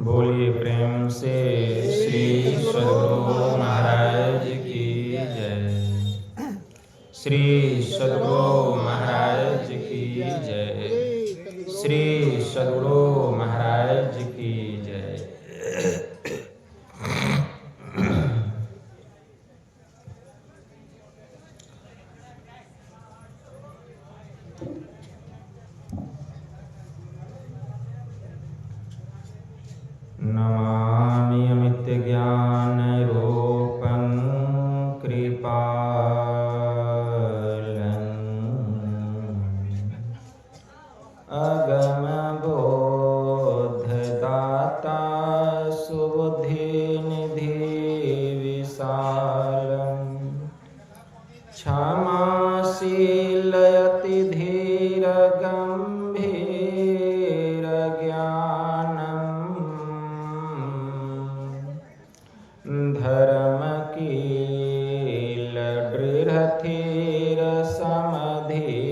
बोलिए प्रेम से श्री सद्गुरु महाराज की जय। श्री सद्गुरु महाराज की जय। श्री सद्गुरु महाराज की जय। नमामि अमित ज्ञान रूपं कृपालम् अगम बोधदाता सुबुद्धिनिधि विशालम् क्षमाशीलयति धीर गंभीर धर्मकील दृढ़धीर समधीर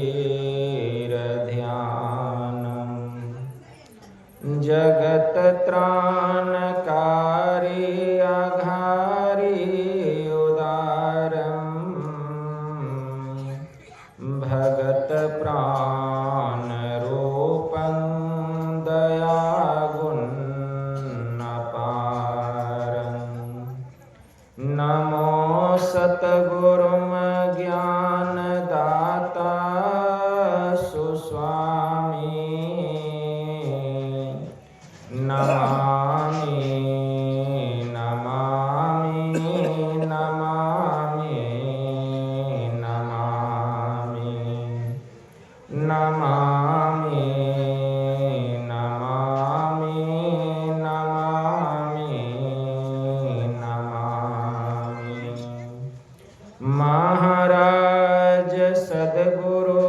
ध्यानम् जगत त्राणकारी अघारी उदारम् भगत प्राण रूपं नमो सतगुरुम ज्ञानदाता सुस्वामी नमामि नमामि नमामि नमामि नमामि महाराज सद्गुरु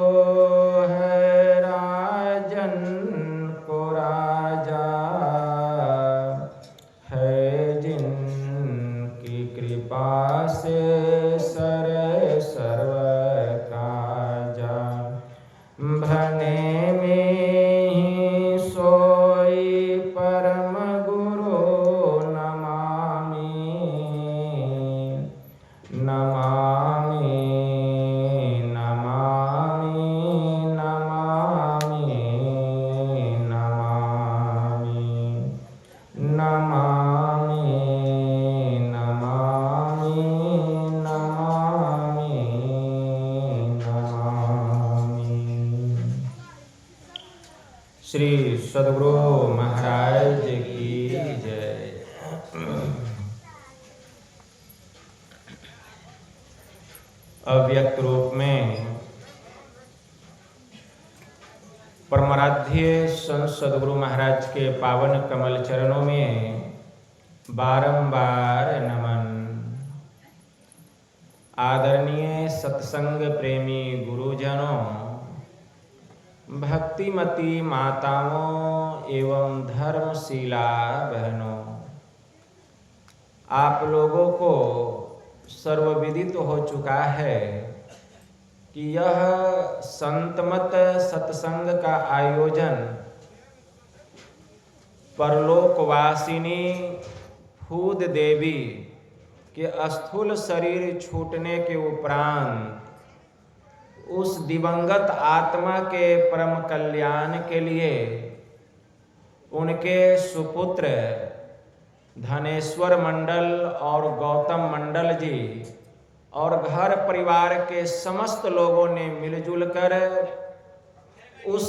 है राजन को राजा है जिनकी कृपा से सरे सर्व काजा भने में ही सोई परम गुरु नमामि नमामि नमामि नमामि नमामि नमामि नमामि नमामि नमामि। श्री सद्गुरु महाराज की जय। अव्यक्त रूप में परमाराध्य संत सद्गुरु महाराज के पावन कमल चरणों में बारंबार नमन। आदरणीय सत्संग प्रेमी गुरुजनों, भक्तिमती माताओं एवं धर्मशीला बहनों, आप लोगों को सर्वविदित हो चुका है कि यह संतमत सत्संग का आयोजन परलोकवासिनी फूद देवी के स्थूल शरीर छूटने के उपरांत उस दिवंगत आत्मा के परम कल्याण के लिए उनके सुपुत्र धनेश्वर मंडल और गौतम मंडल जी और घर परिवार के समस्त लोगों ने मिलजुल कर उस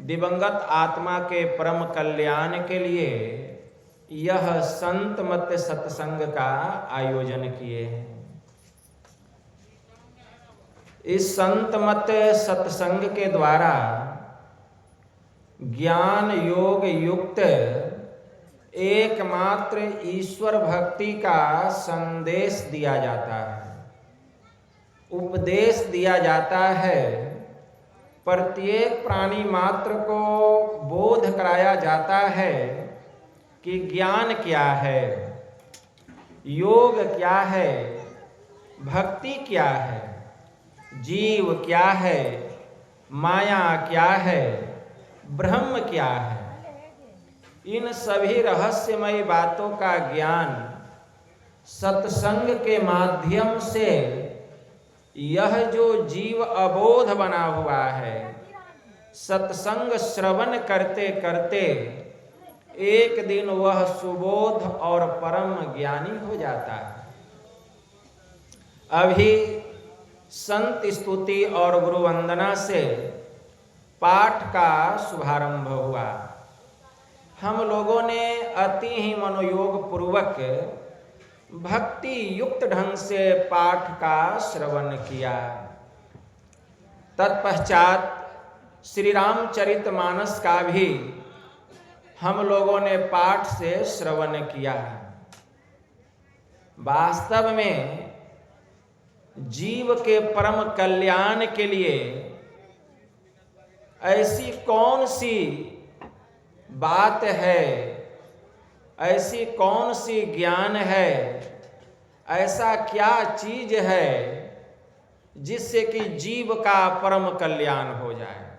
दिवंगत आत्मा के परम कल्याण के लिए यह संत मत सत्संग का आयोजन किए हैं। इस संत मत सत्संग के द्वारा ज्ञान योग युक्त एकमात्र ईश्वर भक्ति का संदेश दिया जाता है, उपदेश दिया जाता है। प्रत्येक प्राणी मात्र को बोध कराया जाता है कि ज्ञान क्या है, योग क्या है, भक्ति क्या है, जीव क्या है, माया क्या है, ब्रह्म क्या है। इन सभी रहस्यमयी बातों का ज्ञान सत्संग के माध्यम से यह जो जीव अबोध बना हुआ है, सत्संग श्रवण करते करते एक दिन वह सुबोध और परम ज्ञानी हो जाता है। अभी संत स्तुति और गुरु वंदना से पाठ का शुभारंभ हुआ। हम लोगों ने अति ही मनोयोग पूर्वक भक्ति युक्त ढंग से पाठ का श्रवण किया। तत्पश्चात श्री रामचरितमानस का भी हम लोगों ने पाठ से श्रवण किया। वास्तव में जीव के परम कल्याण के लिए ऐसी कौन सी बात है, ऐसी कौन सी ज्ञान है, ऐसा क्या चीज है जिससे कि जीव का परम कल्याण हो जाए।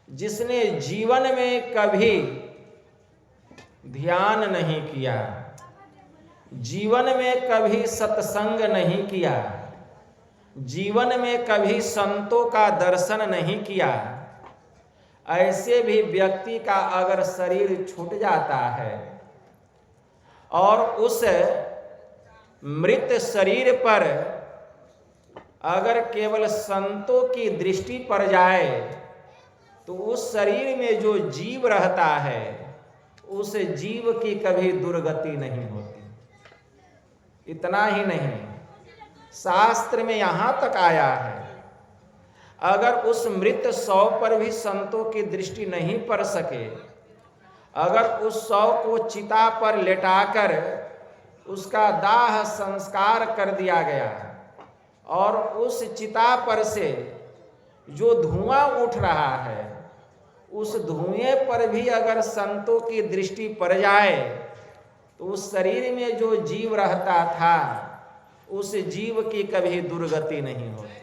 जिसने जीवन में कभी ध्यान नहीं किया, जीवन में कभी सत्संग नहीं किया, जीवन में कभी संतों का दर्शन नहीं किया, ऐसे भी व्यक्ति का अगर शरीर छूट जाता है और उस मृत शरीर पर अगर केवल संतों की दृष्टि पड़ जाए तो उस शरीर में जो जीव रहता है उस जीव की कभी दुर्गति नहीं होती। इतना ही नहीं, शास्त्र में यहां तक आया है, अगर उस मृत शव पर भी संतों की दृष्टि नहीं पड़ सके, अगर उस शव को चिता पर लेटाकर उसका दाह संस्कार कर दिया गया और उस चिता पर से जो धुआं उठ रहा है उस धुएं पर भी अगर संतों की दृष्टि पड़ जाए तो उस शरीर में जो जीव रहता था उस जीव की कभी दुर्गति नहीं होती।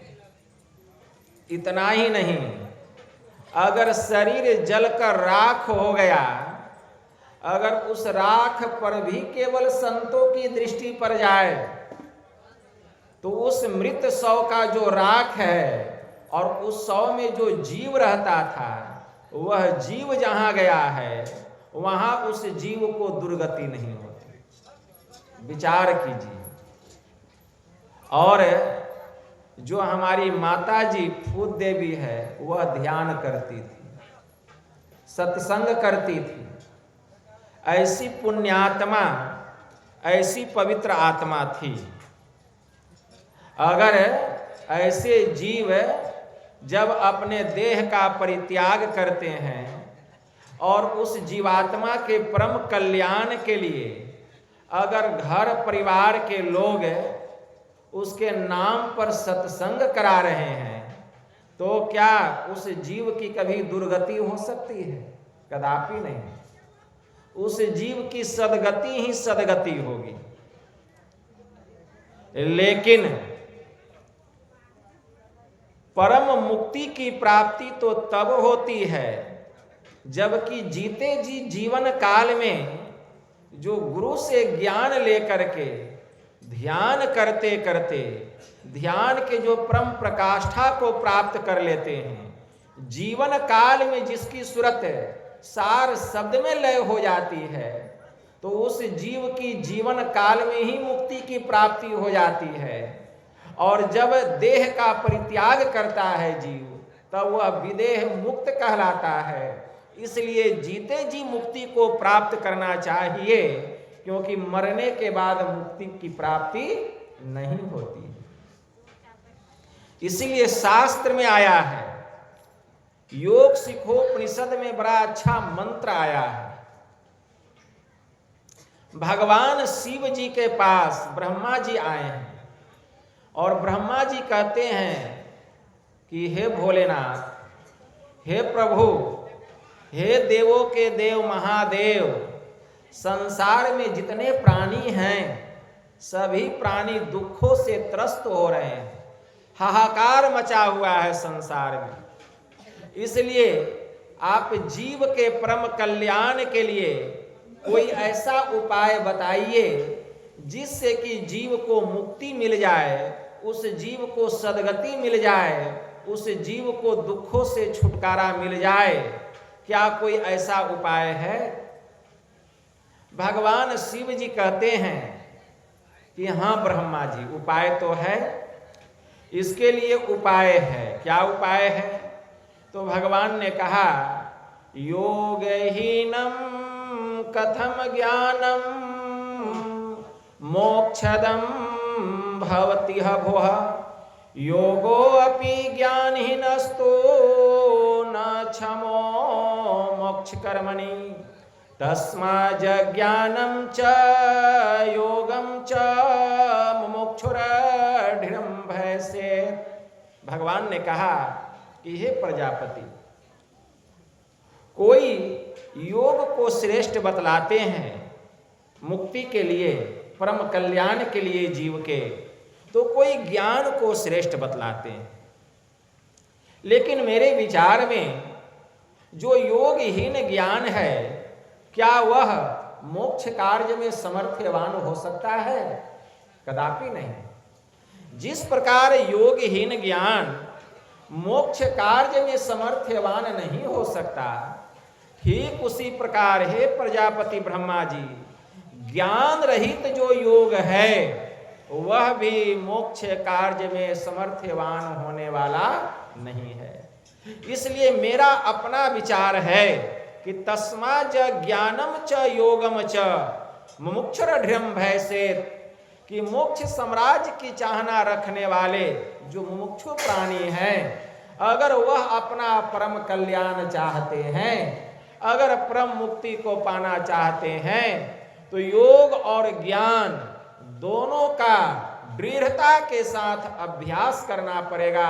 इतना ही नहीं, अगर शरीर जलकर राख हो गया, अगर उस राख पर भी केवल संतों की दृष्टि पड़ जाए तो उस मृत शव का जो राख है और उस शव में जो जीव रहता था वह जीव जहां गया है वहां उस जीव को दुर्गति नहीं होती। विचार कीजिए। और जो हमारी माता जी फूद देवी है वह ध्यान करती थी, सत्संग करती थी। ऐसी पुण्यात्मा, ऐसी पवित्र आत्मा थी। अगर ऐसे जीव जब अपने देह का परित्याग करते हैं और उस जीवात्मा के परम कल्याण के लिए अगर घर परिवार के लोग उसके नाम पर सत्संग करा रहे हैं तो क्या उस जीव की कभी दुर्गति हो सकती है? कदापि नहीं। उस जीव की सदगति ही सदगति होगी। लेकिन परम मुक्ति की प्राप्ति तो तब होती है जबकि जीते जी जीवन काल में जो गुरु से ज्ञान लेकर के ध्यान करते करते ध्यान के जो परम प्रकाष्ठा को प्राप्त कर लेते हैं, जीवन काल में जिसकी सूरत सार शब्द में लय हो जाती है तो उस जीव की जीवन काल में ही मुक्ति की प्राप्ति हो जाती है। और जब देह का परित्याग करता है जीव तब वह विदेह मुक्त कहलाता है। इसलिए जीते जी मुक्ति को प्राप्त करना चाहिए, क्योंकि मरने के बाद मुक्ति की प्राप्ति नहीं होती। इसलिए शास्त्र में आया है, योग सिखोपनिषद में बड़ा अच्छा मंत्र आया है। भगवान शिव जी के पास ब्रह्मा जी आए हैं और ब्रह्मा जी कहते हैं कि हे भोलेनाथ, हे प्रभु, हे देवों के देव महादेव, संसार में जितने प्राणी हैं सभी प्राणी दुखों से त्रस्त हो रहे हैं, हाहाकार मचा हुआ है संसार में। इसलिए आप जीव के परम कल्याण के लिए कोई ऐसा उपाय बताइए जिससे कि जीव को मुक्ति मिल जाए, उस जीव को सद्गति मिल जाए, उस जीव को दुखों से छुटकारा मिल जाए। क्या कोई ऐसा उपाय है? भगवान शिव जी कहते हैं कि हाँ ब्रह्मा जी, उपाय तो है, इसके लिए उपाय है। क्या उपाय है? तो भगवान ने कहा, योगहीनम कथम ज्ञानम मोक्षदम भवति भुः योगो अपि ज्ञानहीनस्तो न क्षमो मोक्ष कर्मणि तस्मात् ज्ञानं च योगं च मुमुक्षुर्दृढं भवेत्। भगवान ने कहा कि हे प्रजापति, कोई योग को श्रेष्ठ बतलाते हैं मुक्ति के लिए, परम कल्याण के लिए जीव के, तो कोई ज्ञान को श्रेष्ठ बतलाते हैं। लेकिन मेरे विचार में जो योगहीन ज्ञान है, क्या वह मोक्ष कार्य में समर्थवान हो सकता है? कदापि नहीं। जिस प्रकार योगहीन ज्ञान मोक्ष कार्य में समर्थवान नहीं हो सकता, ठीक उसी प्रकार हे प्रजापति ब्रह्मा जी, ज्ञान रहित जो योग है वह भी मोक्ष कार्य में समर्थवान होने वाला नहीं है। इसलिए मेरा अपना विचार है कि तस्मात् ज्ञानम च योगम च मुमुक्षुर्दृढं भवेत्, कि मोक्ष साम्राज्य की चाहना रखने वाले जो मुमुक्षु प्राणी हैं, अगर वह अपना परम कल्याण चाहते हैं, अगर परम मुक्ति को पाना चाहते हैं, तो योग और ज्ञान दोनों का दृढ़ता के साथ अभ्यास करना पड़ेगा,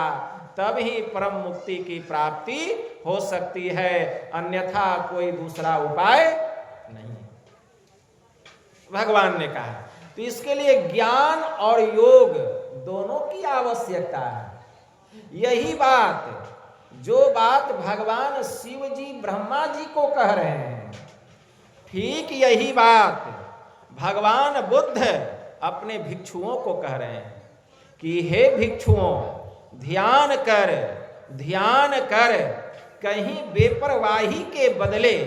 तभी परम मुक्ति की प्राप्ति हो सकती है, अन्यथा कोई दूसरा उपाय नहीं। भगवान ने कहा तो इसके लिए ज्ञान और योग दोनों की आवश्यकता है। यही बात, जो बात भगवान शिव जी ब्रह्मा जी को कह रहे हैं, ठीक यही बात भगवान बुद्ध अपने भिक्षुओं को कह रहे हैं कि हे भिक्षुओं, ध्यान कर, कहीं बेपरवाही के बदले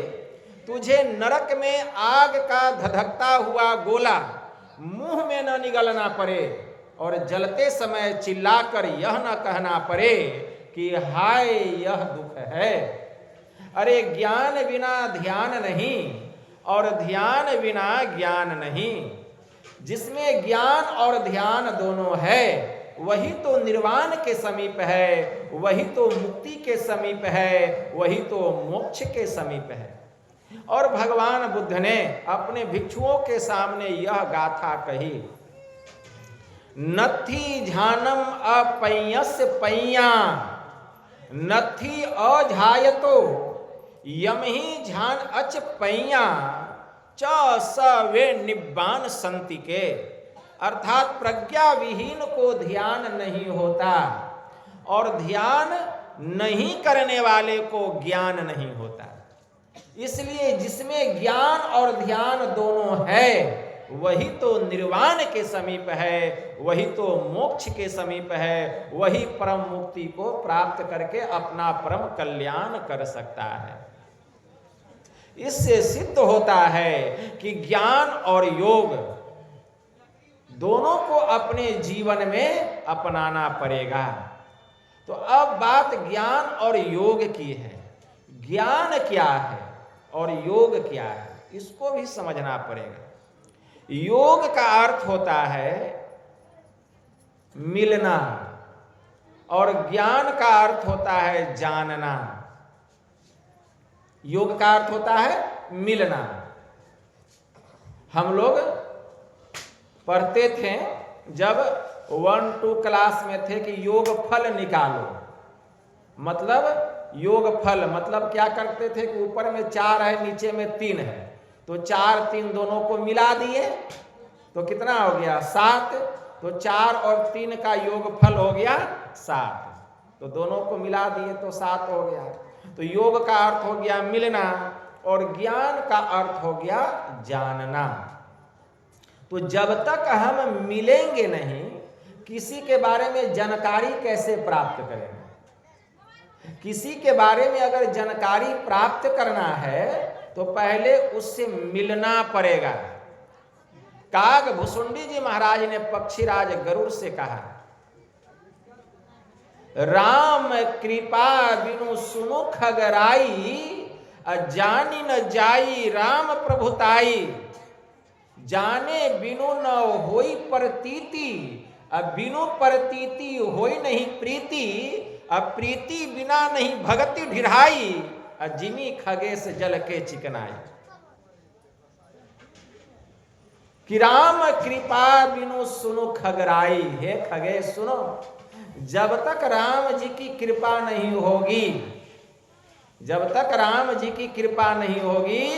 तुझे नरक में आग का धधकता हुआ गोला मुंह में न निगलना पड़े और जलते समय चिल्लाकर यह न कहना पड़े कि हाय यह दुख है। अरे ज्ञान बिना ध्यान नहीं और ध्यान बिना ज्ञान नहीं। जिसमें ज्ञान और ध्यान दोनों है वही तो निर्वाण के समीप है, वही तो मुक्ति के समीप है, वही तो मोक्ष के समीप है। और भगवान बुद्ध ने अपने भिक्षुओं के सामने यह गाथा कही, नथी झानम अपयस्य पय्या नथी अझायतो यमहि झान अच पय्या च स वे निब्बान संति के। अर्थात प्रज्ञा विहीन को ध्यान नहीं होता और ध्यान नहीं करने वाले को ज्ञान नहीं होता। इसलिए जिसमें ज्ञान और ध्यान दोनों है वही तो निर्वाण के समीप है, वही तो मोक्ष के समीप है, वही परम मुक्ति को प्राप्त करके अपना परम कल्याण कर सकता है। इससे सिद्ध होता है कि ज्ञान और योग दोनों को अपने जीवन में अपनाना पड़ेगा। तो अब बात ज्ञान और योग की है। ज्ञान क्या है और योग क्या है, इसको भी समझना पड़ेगा। योग का अर्थ होता है मिलना और ज्ञान का अर्थ होता है जानना। योग का अर्थ होता है मिलना। हम लोग पढ़ते थे जब 1-2 क्लास में थे कि योग फल निकालो, मतलब योग फल मतलब क्या करते थे कि ऊपर में 4 है नीचे में 3 है, तो 4 3 दोनों को मिला दिए तो कितना हो गया 7। तो 4 और 3 का योग फल हो गया 7, तो दोनों को मिला दिए तो 7 हो गया। तो योग का अर्थ हो गया मिलना और ज्ञान का अर्थ हो गया जानना। तो जब तक हम मिलेंगे नहीं, किसी के बारे में जानकारी कैसे प्राप्त करेंगे? किसी के बारे में अगर जानकारी प्राप्त करना है तो पहले उससे मिलना पड़ेगा। काग भुसुंडी जी महाराज ने पक्षीराज गरुड़ से कहा, राम कृपा बिनु सुनु खगराई, जानी न जाई राम प्रभुताई। जाने बिनु न होई प्रतीति, बिनु प्रतीति होई नहीं प्रीति। प्रीति बिना नहीं भगति ढिढ़ाई, जिमी खगेश जल के चिकनाई। कि राम कृपा बिनु सुनु खगराई, हे खगेश सुनो, जब तक राम जी की कृपा नहीं होगी, जब तक राम जी की कृपा नहीं होगी,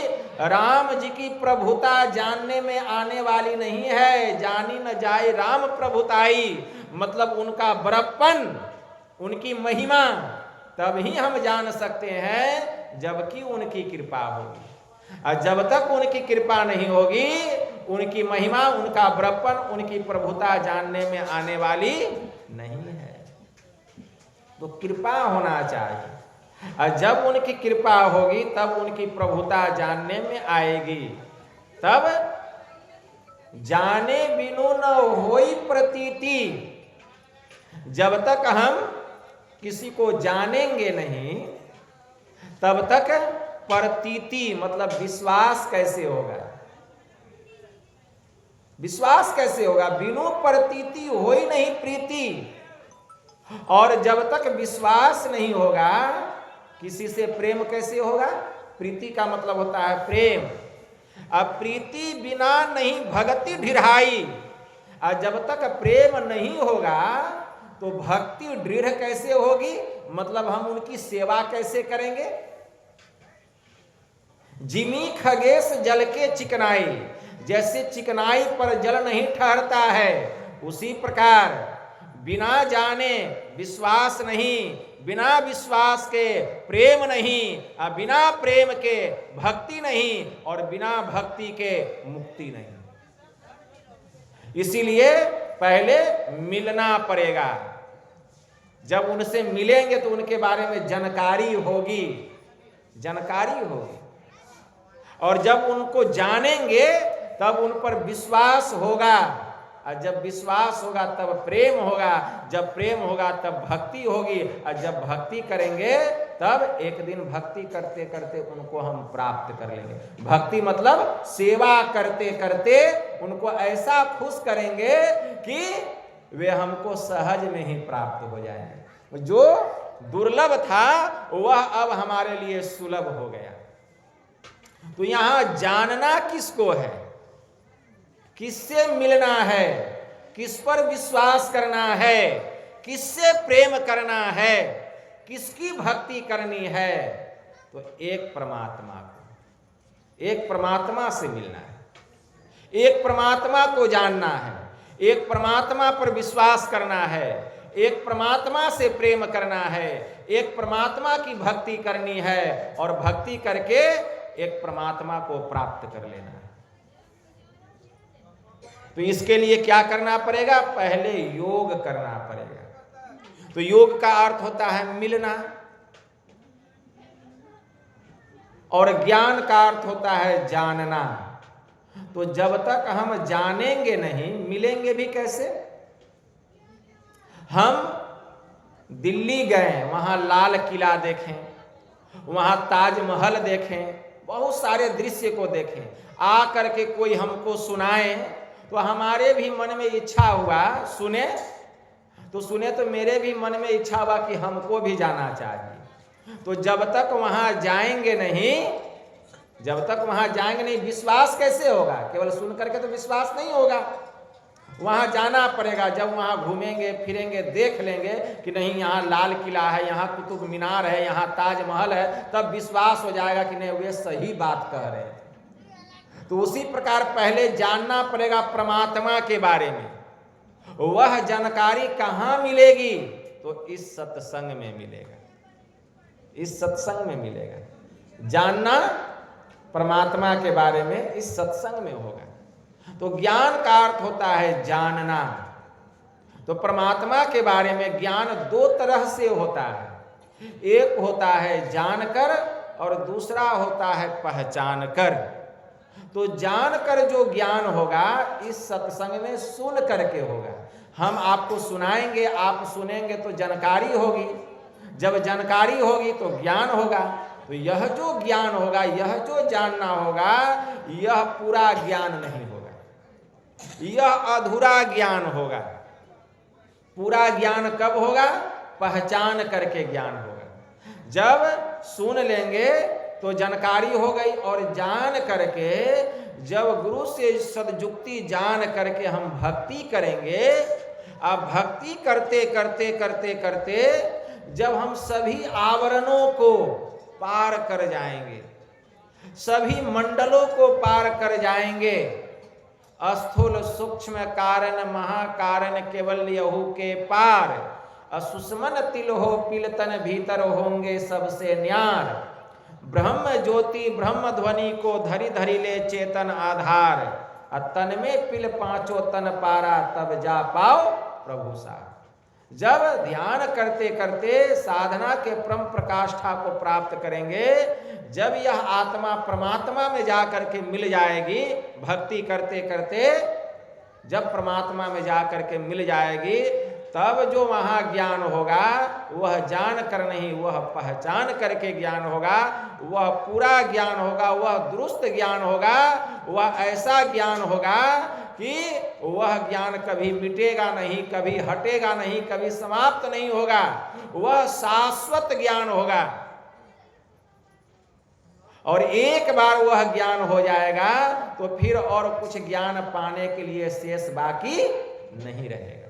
राम जी की प्रभुता जानने में आने वाली नहीं है। जानी न जाए राम प्रभुताई, मतलब उनका बड़प्पन, उनकी महिमा तभी हम जान सकते हैं जबकि उनकी कृपा होगी। और जब तक उनकी कृपा नहीं होगी, उनकी महिमा, उनका बड़प्पन, उनकी प्रभुता जानने में आने वाली नहीं है। तो कृपा होना चाहिए, और जब उनकी कृपा होगी तब उनकी प्रभुता जानने में आएगी। तब जाने बिनु न होई प्रतीति, जब तक हम किसी को जानेंगे नहीं तब तक प्रतीति मतलब विश्वास कैसे होगा? विश्वास कैसे होगा? बिनु प्रतीति होई नहीं प्रीति। और जब तक विश्वास नहीं होगा, किसी से प्रेम कैसे होगा? प्रीति का मतलब होता है प्रेम। अब प्रीति बिना नहीं भक्ति ढिढ़ाई, और जब तक प्रेम नहीं होगा तो भक्ति दृढ़ कैसे होगी? मतलब हम उनकी सेवा कैसे करेंगे? जिमी खगेश जल के चिकनाई, जैसे चिकनाई पर जल नहीं ठहरता है, उसी प्रकार बिना जाने विश्वास नहीं, बिना विश्वास के प्रेम नहीं, और बिना प्रेम के भक्ति नहीं, और बिना भक्ति के मुक्ति नहीं। इसीलिए पहले मिलना पड़ेगा। जब उनसे मिलेंगे तो उनके बारे में जानकारी होगी, जानकारी होगी। और जब उनको जानेंगे तब उन पर विश्वास होगा, और जब विश्वास होगा तब प्रेम होगा, जब प्रेम होगा तब भक्ति होगी, और जब भक्ति करेंगे तब एक दिन भक्ति करते करते उनको हम प्राप्त कर लेंगे। भक्ति मतलब सेवा करते करते उनको ऐसा खुश करेंगे कि वे हमको सहज में ही प्राप्त हो जाएंगे। जो दुर्लभ था वह अब हमारे लिए सुलभ हो गया। तो यहां जानना किसको है, किससे मिलना है, किस पर विश्वास करना है, किससे प्रेम करना है, किसकी भक्ति करनी है? तो एक परमात्मा को, एक परमात्मा से मिलना है, एक परमात्मा को जानना है, एक परमात्मा पर विश्वास करना है, एक परमात्मा से प्रेम करना है, एक परमात्मा की भक्ति करनी है, और भक्ति करके एक परमात्मा को प्राप्त कर लेना है। तो इसके लिए क्या करना पड़ेगा? पहले योग करना पड़ेगा। तो योग का अर्थ होता है मिलना, और ज्ञान का अर्थ होता है जानना। तो जब तक हम जानेंगे नहीं, मिलेंगे भी कैसे? हम दिल्ली गए, वहां लाल किला देखें, वहां ताजमहल देखें, बहुत सारे दृश्य को देखें, आ करके कोई हमको सुनाए तो हमारे भी मन में इच्छा हुआ, सुने तो मेरे भी मन में इच्छा हुआ कि हमको भी जाना चाहिए। तो जब तक वहां जाएंगे नहीं, जब तक वहां जाएंगे नहीं, विश्वास कैसे होगा? केवल सुन करके तो विश्वास नहीं होगा, वहां जाना पड़ेगा। जब वहां घूमेंगे फिरेंगे, देख लेंगे कि नहीं यहाँ लाल किला है, यहाँ कुतुब मीनार है, यहाँ ताजमहल है, तब विश्वास हो जाएगा कि नहीं वे सही बात कह रहे हैं। तो उसी प्रकार पहले जानना पड़ेगा परमात्मा के बारे में। वह जानकारी कहाँ मिलेगी? तो इस सत्संग में मिलेगा, इस सत्संग में मिलेगा। जानना परमात्मा के बारे में इस सत्संग में होगा। तो ज्ञान का अर्थ होता है जानना। तो परमात्मा के बारे में ज्ञान दो तरह से होता है। एक होता है जानकर और दूसरा होता है पहचान कर। तो जानकर जो ज्ञान होगा इस सत्संग में सुन करके होगा। हम आपको सुनाएंगे, आप सुनेंगे तो जानकारी होगी। जब जानकारी होगी तो ज्ञान होगा। तो यह जो ज्ञान होगा, यह जो जानना होगा, यह पूरा ज्ञान नहीं होगा, यह अधूरा ज्ञान होगा। पूरा ज्ञान कब होगा? पहचान करके ज्ञान होगा। जब सुन लेंगे तो जानकारी हो गई, और जान करके जब गुरु से सदयुक्ति जान करके हम भक्ति करेंगे। अब भक्ति करते करते करते करते जब हम सभी आवरणों को पार कर जाएंगे, सभी मंडलों को पार कर जाएंगे, स्थूल सूक्ष्म कारण महाकारण केवल यहू के पार, असुष्मन तिल हो पिलतन भीतर होंगे सबसे न्यार, ब्रह्म ज्योति ब्रह्म ध्वनि को धरि धरि ले चेतन आधार, तन में पिल पांचों तन पारा तब जा पाओ प्रभु सा। जब ध्यान करते करते साधना के परम प्रकाष्ठा को प्राप्त करेंगे, जब यह आत्मा परमात्मा में जा करके मिल जाएगी, भक्ति करते करते जब परमात्मा में जा करके मिल जाएगी, तब जो वहाँ ज्ञान होगा वह जान कर नहीं, वह पहचान करके ज्ञान होगा। वह पूरा ज्ञान होगा, वह दुरुस्त ज्ञान होगा, वह ऐसा ज्ञान होगा कि वह ज्ञान कभी मिटेगा नहीं, कभी हटेगा नहीं, कभी समाप्त नहीं होगा। वह शाश्वत ज्ञान होगा। और एक बार वह ज्ञान हो जाएगा तो फिर और कुछ ज्ञान पाने के लिए शेष बाकी नहीं रहेगा।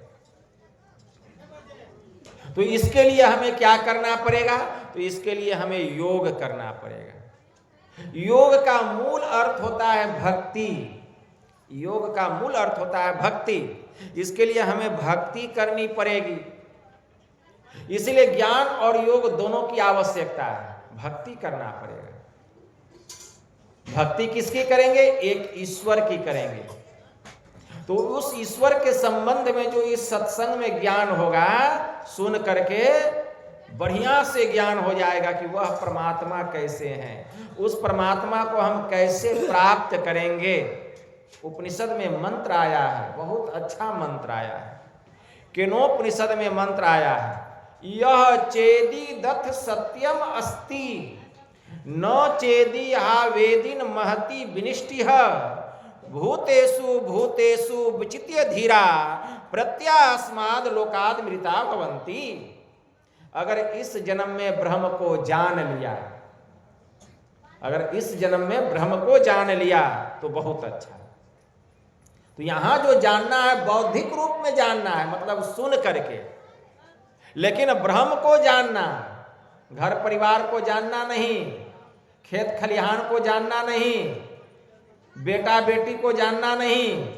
तो इसके लिए हमें क्या करना पड़ेगा? तो इसके लिए हमें योग करना पड़ेगा। योग का मूल अर्थ होता है भक्ति। योग का मूल अर्थ होता है भक्ति। इसके लिए हमें भक्ति करनी पड़ेगी। इसलिए ज्ञान और योग दोनों की आवश्यकता है। भक्ति करना पड़ेगा। भक्ति किसकी करेंगे? एक ईश्वर की करेंगे। तो उस ईश्वर के संबंध में जो इस सत्संग में ज्ञान होगा, सुन करके बढ़िया से ज्ञान हो जाएगा कि वह परमात्मा कैसे हैं, उस परमात्मा को हम कैसे प्राप्त करेंगे। उपनिषद में मंत्र आया है, बहुत अच्छा मंत्र आया है। केनोपनिषद में मंत्र आया है, यह चेदी दथ सत्यम अस्ति न चेदी हा वेदिन महति विनिष्टिह भूतेषु भूतेषु विचित्य धीरा प्रत्यास्माद लोकाद मृता भवन्ति। अगर इस जन्म में ब्रह्म को जान लिया, अगर इस जन्म में ब्रह्म को जान लिया तो बहुत अच्छा। तो यहां जो जानना है बौद्धिक रूप में जानना है, मतलब सुन करके। लेकिन ब्रह्म को जानना, घर परिवार को जानना नहीं, खेत खलिहान को जानना नहीं, बेटा बेटी को जानना नहीं।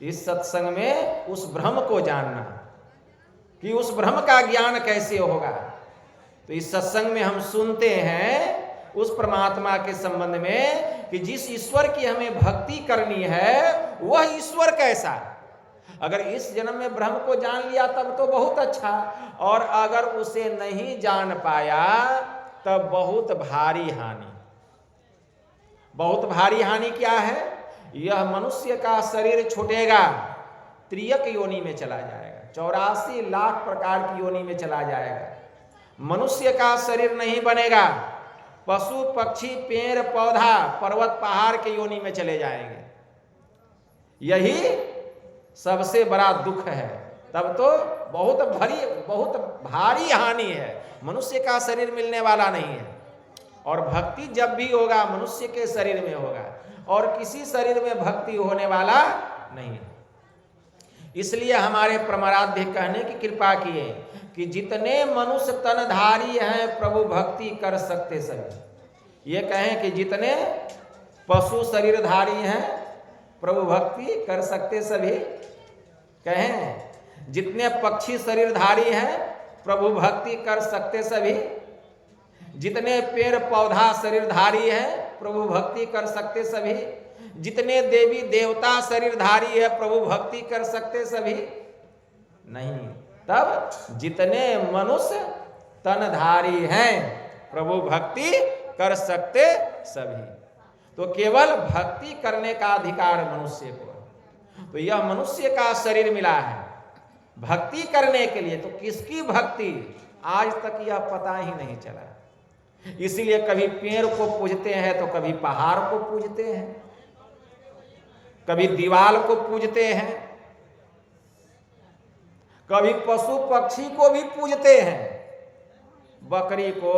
इस सत्संग में उस ब्रह्म को जानना कि उस ब्रह्म का ज्ञान कैसे होगा। तो इस सत्संग में हम सुनते हैं उस परमात्मा के संबंध में कि जिस ईश्वर की हमें भक्ति करनी है वह ईश्वर कैसा। अगर इस जन्म में ब्रह्म को जान लिया तब तो बहुत अच्छा, और अगर उसे नहीं जान पाया तब बहुत भारी हानि। बहुत भारी हानि क्या है? यह मनुष्य का शरीर छूटेगा, त्रियक योनि में चला जाएगा, 84 लाख प्रकार की योनि में चला जाएगा। मनुष्य का शरीर नहीं बनेगा, पशु पक्षी पेड़ पौधा पर्वत पहाड़ के योनि में चले जाएंगे। यही सबसे बड़ा दुख है। तब तो बहुत भारी हानि है। मनुष्य का शरीर मिलने वाला नहीं है। और भक्ति जब भी होगा मनुष्य के शरीर में होगा, और किसी शरीर में भक्ति होने वाला नहीं है। इसलिए हमारे परमाराध्य कहने की कृपा किए कि जितने मनुष्य तनधारी हैं प्रभु भक्ति कर सकते सभी। ये कहें कि जितने पशु शरीरधारी हैं प्रभु भक्ति कर सकते सभी। कहें जितने पक्षी शरीरधारी हैं प्रभु भक्ति कर सकते सभी। जितने पेड़ पौधा शरीरधारी है प्रभु भक्ति कर सकते सभी, जितने देवी देवता शरीरधारी है प्रभु भक्ति कर सकते सभी नहीं। तब जितने मनुष्य तनधारी हैं प्रभु भक्ति कर सकते सभी। तो केवल भक्ति करने का अधिकार मनुष्य को, तो यह मनुष्य का शरीर मिला है भक्ति करने के लिए। तो किसकी भक्ति आज तक यह पता ही नहीं चला। इसीलिए कभी पेड़ को पूजते हैं तो कभी पहाड़ को पूजते हैं, कभी दीवार को पूजते हैं, कभी पशु पक्षी को भी पूजते हैं, बकरी को,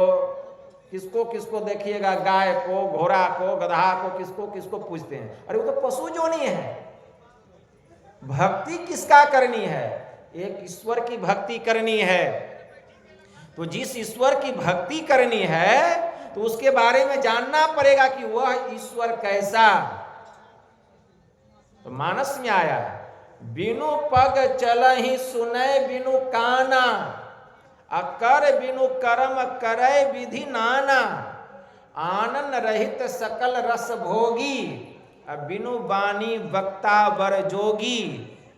किसको किसको देखिएगा, गाय को, घोड़ा को, गधा को, किसको किसको पूजते हैं। अरे वो तो पशु जोनी है। भक्ति किसका करनी है? एक ईश्वर की भक्ति करनी है। तो जिस ईश्वर की भक्ति करनी है तो उसके बारे में जानना पड़ेगा कि वह ईश्वर कैसा। तो मानस में आया, बिनु पग चलहि सुनय बिनु काना, अकर बिनु कर्म करय विधि नाना, आनंद रहित सकल रस भोगी, बिनु बानी वक्ता वर जोगी,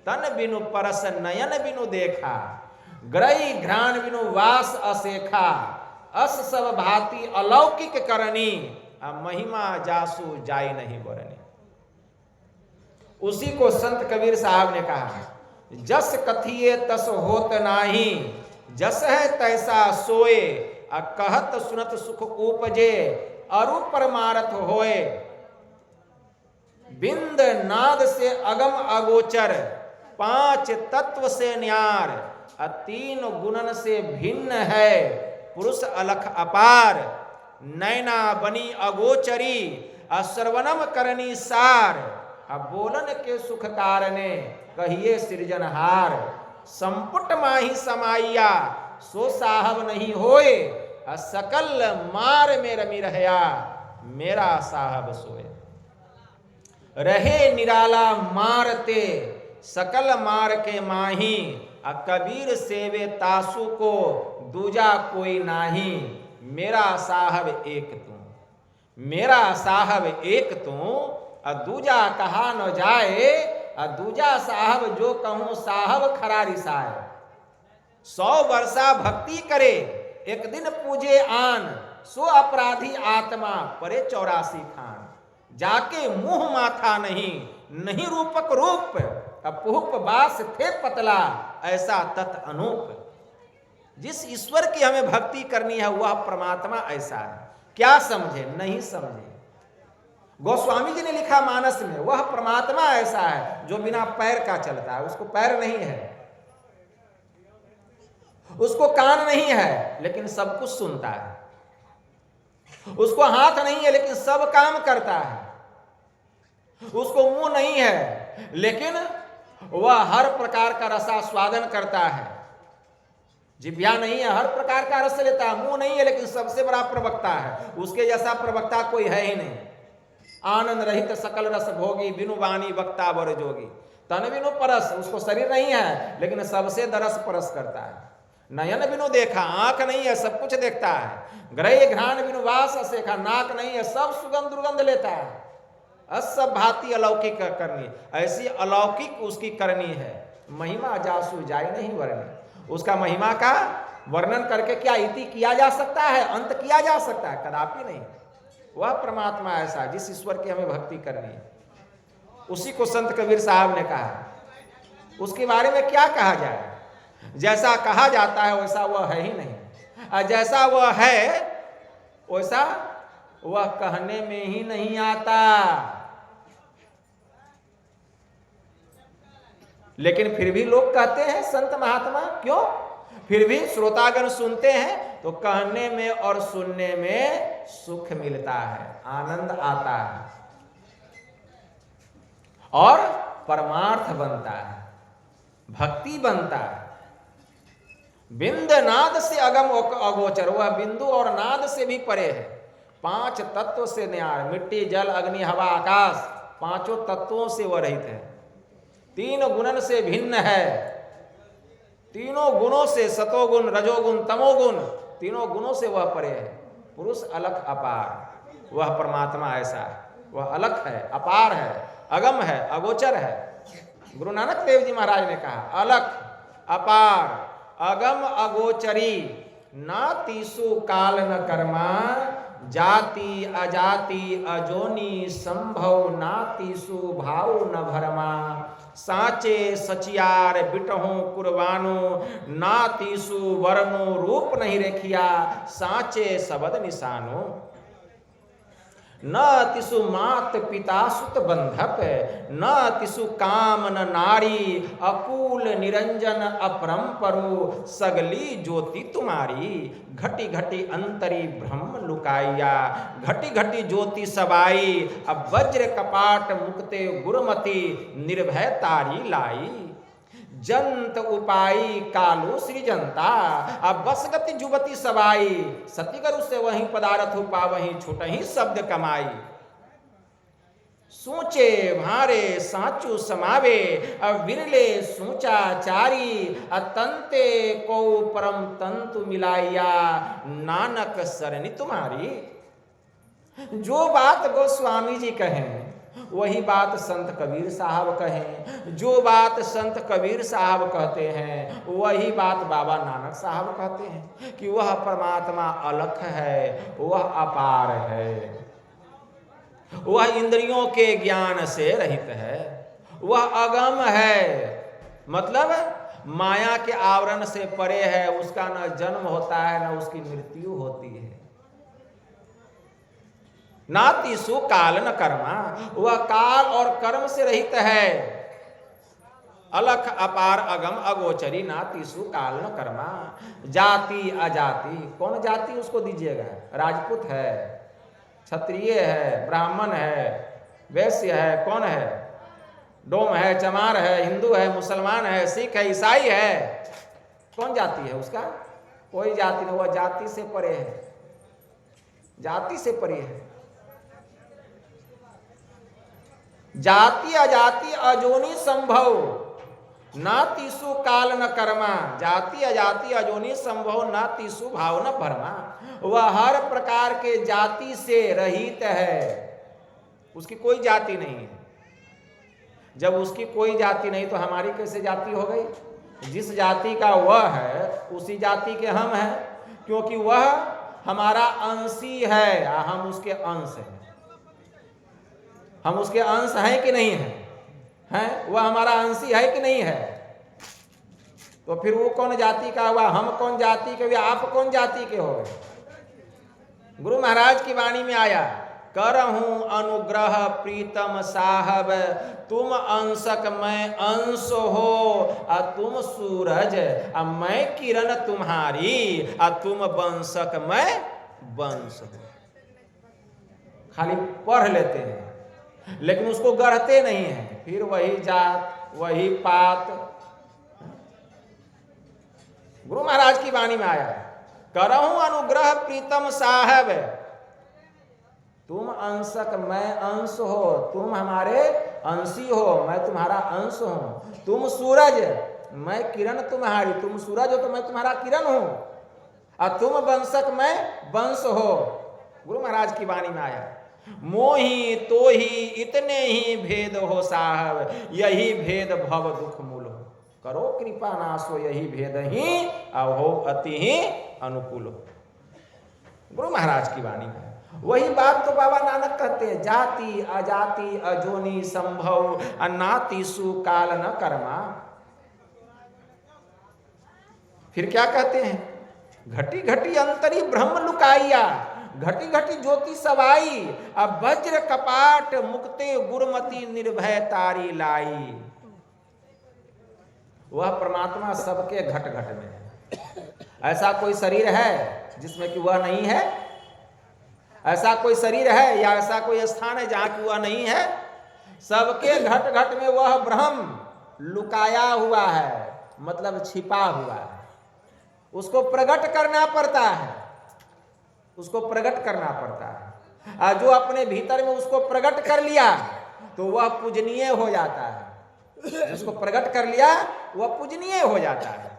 तन बिनु परस नयन बिनु देखा, ग्रही घ्राण बिनु वास असेखा, अस सब भांति अलौकिक करनी, महिमा जासु जाय नहीं बरनी। उसी को संत कबीर साहब ने कहा, जस कथिए तस होत नाही, जस है तैसा सोए, कहत सुनत सुख उपजे, अरु परमारथ होए, बिंद नाद से अगम अगोचर, पांच तत्व से न्यार, तीन गुणन से भिन्न है, पुरुष अलख अपार, नैना बनी अगोचरी, श्रवणम करनी सार, बोलन के सुख कारणे, कहिए सृजनहार, संपुट माही समाइया, सो साहब नहीं होए, सकल मार में रमी रहया, मेरा साहब सोए। रहे निराला मारते, सकल मार के माही, कबीर सेवे तासु को, दूजा कोई नाही, मेरा साहब एक तू, मेरा साहब एक तू, दूजा कहा न जाए, दूजा साहब जो कहूं साहब खरा रिसाए। 100 वर्षा भक्ति करे, एक दिन पूजे आन, सो अपराधी आत्मा परे 84 खान, जाके मुंह माथा नहीं, नहीं रूपक रूप, अपूप बास थे पतला, ऐसा तत् अनूप। जिस ईश्वर की हमें भक्ति करनी है वह परमात्मा ऐसा है। क्या समझे? नहीं समझे। गोस्वामी जी ने लिखा मानस में, वह परमात्मा ऐसा है जो बिना पैर का चलता है। उसको पैर नहीं है, उसको कान नहीं है लेकिन सब कुछ सुनता है, उसको हाथ नहीं है लेकिन सब काम करता है, उसको मुंह नहीं है लेकिन वह हर प्रकार का रसास्वादन करता है, जिह्वा नहीं है हर प्रकार का रस लेता है, मुंह नहीं है लेकिन सबसे बड़ा प्रवक्ता है, उसके जैसा प्रवक्ता कोई है ही नहीं। आनंद रहित सकल रस भोगी, बिनु वाणी वक्ता वर जोगी, तन बिनु परस, उसको शरीर नहीं है लेकिन सबसे दरस परस करता है। नयन बिनु देखा, आंख नहीं है सब कुछ देखता है। ग्रह घ्राण बिनु वास असेखा, नाक नहीं है सब सुगंध दुर्गंध लेता है। सब भांति अलौकिक करनी, ऐसी अलौकिक उसकी करनी है। महिमा जासु जाय नहीं वर्णन, उसका महिमा का वर्णन करके क्या इति किया जा सकता है, अंत किया जा सकता है? कदापि नहीं। वह परमात्मा ऐसा जिस ईश्वर की हमें भक्ति करनी है, उसी को संत कबीर साहब ने कहा। उसके बारे में क्या कहा जाए? जैसा कहा जाता है वैसा वह है ही नहीं, जैसा वह है वैसा वह कहने में ही नहीं आता। लेकिन फिर भी लोग कहते हैं संत महात्मा, क्यों? फिर भी श्रोतागण सुनते हैं तो कहने में और सुनने में सुख मिलता है, आनंद आता है और परमार्थ बनता है, भक्ति बनता है। बिंद नाद से अगम अगोचर, वह बिंदु और नाद से भी परे है। 5 तत्व से न्यार, मिट्टी जल अग्नि हवा आकाश, 5 तत्वों से वह रहित है। 3 गुणन से भिन्न है, तीनों गुणों से, सतोगुण रजोगुण तमोगुण, तीनों गुणों से वह परे है। पुरुष अलख अपार, वह परमात्मा ऐसा है, वह अलख है, अपार है, अगम है, अगोचर है। गुरु नानक देव जी महाराज ने कहा अलख अपार अगम अगोचरी, ना तीसु काल न कर्मा, जाति अजाति अजोनी संभव, ना तीसु भाव न भरमा, साचे सचियार बिटहु कुर्बानो, ना तीसु वर्णो रूप नहीं रेखिया, साचे सबद निशानो, न तिसु मात पिता सुत बंधप, न तिसु काम न नारी, अकूल निरंजन अपरंपरु, सगली ज्योति तुम्हारी, घटी घटी अंतरी ब्रह्म लुकाइया, घटी घटी ज्योति सबाई, अब वज्र कपाट मुक्ते गुरुमति, निर्भय तारी लाई, जंत उपाई कालू सृजंता, अब बस गति जुबती सबाई, सतीगर उससे वहीं पदारथ उपा वहीं छूट ही शब्द कमाई, सोचे भारे साचू समावे, अब विरले सोचा चारी, अतंते को परम तंतु मिलाइया, नानक सरनि तुम्हारी। जो बात गोस्वामी जी कहें वही बात संत कबीर साहब कहें, जो बात संत कबीर साहब कहते हैं वही बात बाबा नानक साहब कहते हैं कि वह परमात्मा अलख है, वह अपार है, वह इंद्रियों के ज्ञान से रहित है, वह अगम है, मतलब माया के आवरण से परे है, उसका न जन्म होता है न उसकी मृत्यु होती है, नातिसु काल न कर्मा, वह काल और कर्म से रहित है, अलख अपार अगम अगोचरी, नातिसु काल न कर्मा, जाति अजाति, कौन जाति उसको दीजिएगा, राजपूत है, क्षत्रिय है, ब्राह्मण है, वैश्य है, कौन है, डोम है, चमार है, हिंदू है, मुसलमान है, सिख है, ईसाई है, कौन जाति है उसका, कोई जाति नहीं, वह जाति से परे है, जाति से परे है। जाति अजाति अजोनी संभव, ना तीसु काल न कर्मा, जाति अजाति अजोनी संभव, ना तीसु भाव न भरमा, वह हर प्रकार के जाति से रहित है, उसकी कोई जाति नहीं है। जब उसकी कोई जाति नहीं तो हमारी कैसे जाति हो गई? जिस जाति का वह है उसी जाति के हम हैं, क्योंकि वह हमारा अंशी है, हम उसके अंश हैं। हम उसके अंश हैं कि नहीं है? हैं? वह हमारा अंशी है कि नहीं है? तो फिर वो कौन जाति का हुआ? हम कौन जाति के हुए? आप कौन जाति के हो गए? गुरु महाराज की वाणी में आया, करहूं अनुग्रह प्रीतम साहब, तुम अंशक मैं अंश हो, आ तुम सूरज आ मैं किरण तुम्हारी, आ तुम वंशक मैं वंश हो। खाली पढ़ लेते हैं लेकिन उसको गढ़ते नहीं है, फिर वही जात वही पात। गुरु महाराज की वाणी में आया, करहूं अनुग्रह प्रीतम साहब, तुम अंशक मैं अंश हो, तुम हमारे अंशी हो, मैं तुम्हारा अंश हूं। तुम सूरज मैं किरण तुम्हारी, तुम सूरज हो तो मैं तुम्हारा किरण हूं, और तुम वंशक मैं वंश हो। गुरु महाराज की वाणी में आया, मोही तो ही इतने ही भेद हो साहब, यही भेद भव दुख मूल हो, करो कृपा नासो यही भेद ही हो अति ही अनुकूल हो। गुरु महाराज की वाणी में वही बात तो बाबा नानक कहते हैं, जाति अजाति अजोनी संभव, नातिसु काल न कर्मा। फिर क्या कहते हैं, घटी घटी अंतरी ब्रह्म लुकाइया, घटी घटी ज्योति सवाई, अब वज्र कपाट मुक्ते गुरुमति निर्भय तारी लाई। वह परमात्मा सबके घट घट में है। ऐसा कोई शरीर है जिसमें कि वह नहीं है? ऐसा कोई शरीर है या ऐसा कोई स्थान है जहां की वह नहीं है? सबके घट घट में वह ब्रह्म लुकाया हुआ है, मतलब छिपा हुआ है। उसको प्रकट करना पड़ता है, उसको प्रकट करना पड़ता है। और जो अपने भीतर में उसको प्रकट कर लिया तो वह पूजनीय हो जाता है। जिसको प्रकट कर लिया वह पूजनीय हो जाता है,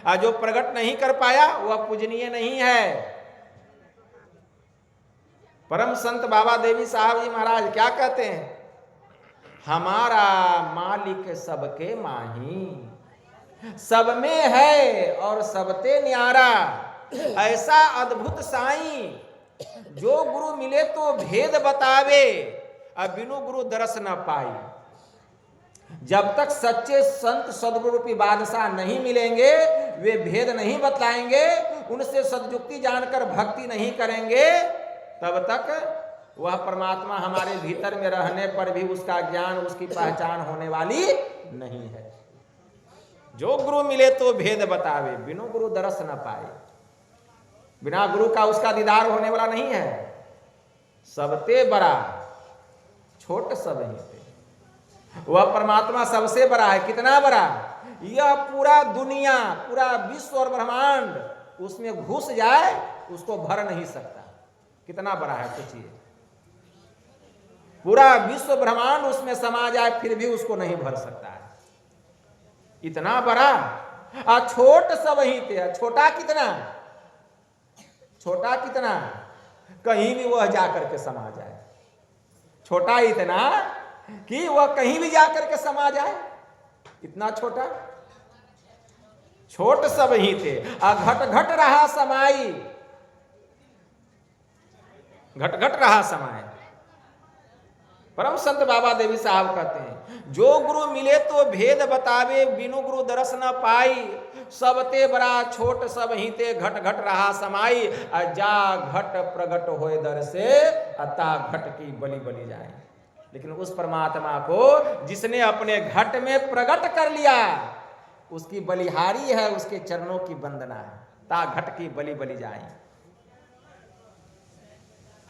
और जो प्रकट नहीं कर पाया वह पूजनीय नहीं है। परम संत बाबा देवी साहब जी महाराज क्या कहते हैं? हमारा मालिक सबके माही, सब में है और सबते न्यारा, ऐसा अद्भुत साईं जो गुरु मिले तो भेद बतावे, अब बिनु गुरु दरस न पाई। जब तक सच्चे संत सदगुरु रूपी बादशाह नहीं मिलेंगे, वे भेद नहीं बतलाएंगे, उनसे सदयुक्ति जानकर भक्ति नहीं करेंगे, तब तक वह परमात्मा हमारे भीतर में रहने पर भी उसका ज्ञान, उसकी पहचान होने वाली नहीं है। जो गुरु मिले तो भेद बतावे, बिनु गुरु दरस न पाए। बिना गुरु का उसका दीदार होने वाला नहीं है। सबते बड़ा छोट सब ही थे, वह परमात्मा सबसे बड़ा है। कितना बड़ा? यह पूरा दुनिया, पूरा विश्व और ब्रह्मांड उसमें घुस जाए उसको भर नहीं सकता। कितना बड़ा है सोचिए, पूरा विश्व ब्रह्मांड उसमें समा जाए फिर भी उसको नहीं भर सकता है। इतना बड़ा और छोट सब ही थे। छोटा कितना? छोटा कितना? कहीं भी वह जाकर के समा जाए। छोटा इतना कि वह कहीं भी जाकर के समा जाए, इतना छोटा। छोट सब ही थे। घट घट रहा समाई, घट घट रहा समाए। परम संत बाबा देवी साहब कहते हैं, जो गुरु मिले तो भेद बतावे, बिनु गुरु दरस न पाई। सबते बड़ा छोट सब ही ते, घट घट रहा समाई। जा घट प्रगट होए दर से, अता घट की बलि बलि जाए। लेकिन उस परमात्मा को जिसने अपने घट में प्रकट कर लिया, उसकी बलिहारी है, उसके चरणों की वंदना है। ता घट की बलि बलि जाए।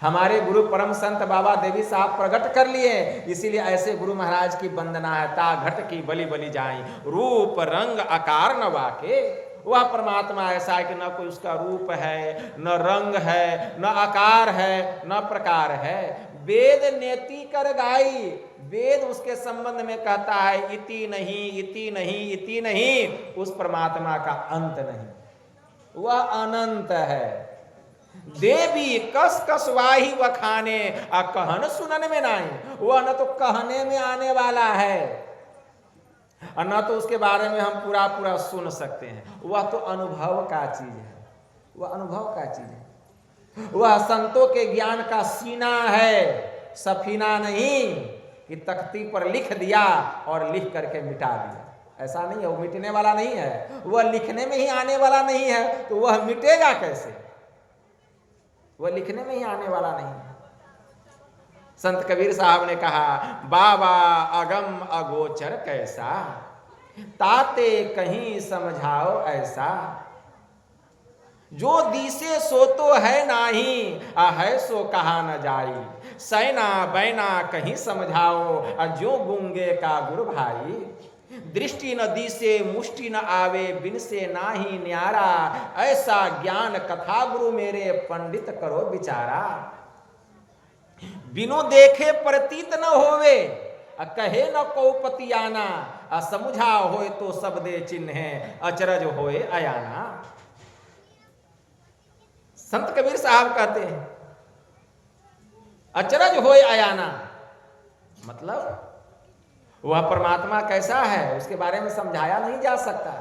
हमारे गुरु परम संत बाबा देवी साहब प्रकट कर लिए, इसीलिए ऐसे गुरु महाराज की वंदना है। ता घट की बलि बलि जाए। रूप रंग आकार न वाके, वह परमात्मा ऐसा है कि न कोई उसका रूप है, न रंग है, न आकार है, न प्रकार है। वेद नेति कर गाई, वेद उसके संबंध में कहता है इति नहीं, इति नहीं, इति नहीं। उस परमात्मा का अंत नहीं, वह अनंत है। देवी कस कस वाही वखाने, कहन सुनन में नहीं। वह न तो कहने में आने वाला है और न तो उसके बारे में हम पूरा पूरा सुन सकते हैं। वह तो अनुभव का चीज है, वह अनुभव का चीज है। वह संतों के ज्ञान का सीना है, सफीना नहीं कि तख्ती पर लिख दिया और लिख करके मिटा दिया। ऐसा नहीं है, वो मिटने वाला नहीं है। वह लिखने में ही आने वाला नहीं है, तो वह मिटेगा कैसे? वह लिखने में ही आने वाला नहीं है। संत कबीर साहब ने कहा, बाबा अगम अगोचर कैसा, ताते कहीं समझाओ ऐसा। जो दिसे सो तो है नाही, है सो कहा न जाई। सैना बैना कहीं समझाओ, जो गूंगे का गुरु भाई। दृष्टि न दिसे मुष्टि न आवे, बिन से नाही न्यारा। ऐसा ज्ञान कथा गुरु मेरे, पंडित करो विचारा। बिनु देखे प्रतीत न होवे, कहे न कौपतियाना। असमुझा होए तो सब दे चिन्हे, अचरज होए अयाना। संत कबीर साहब कहते हैं अचरज होए अयाना, मतलब वह परमात्मा कैसा है उसके बारे में समझाया नहीं जा सकता।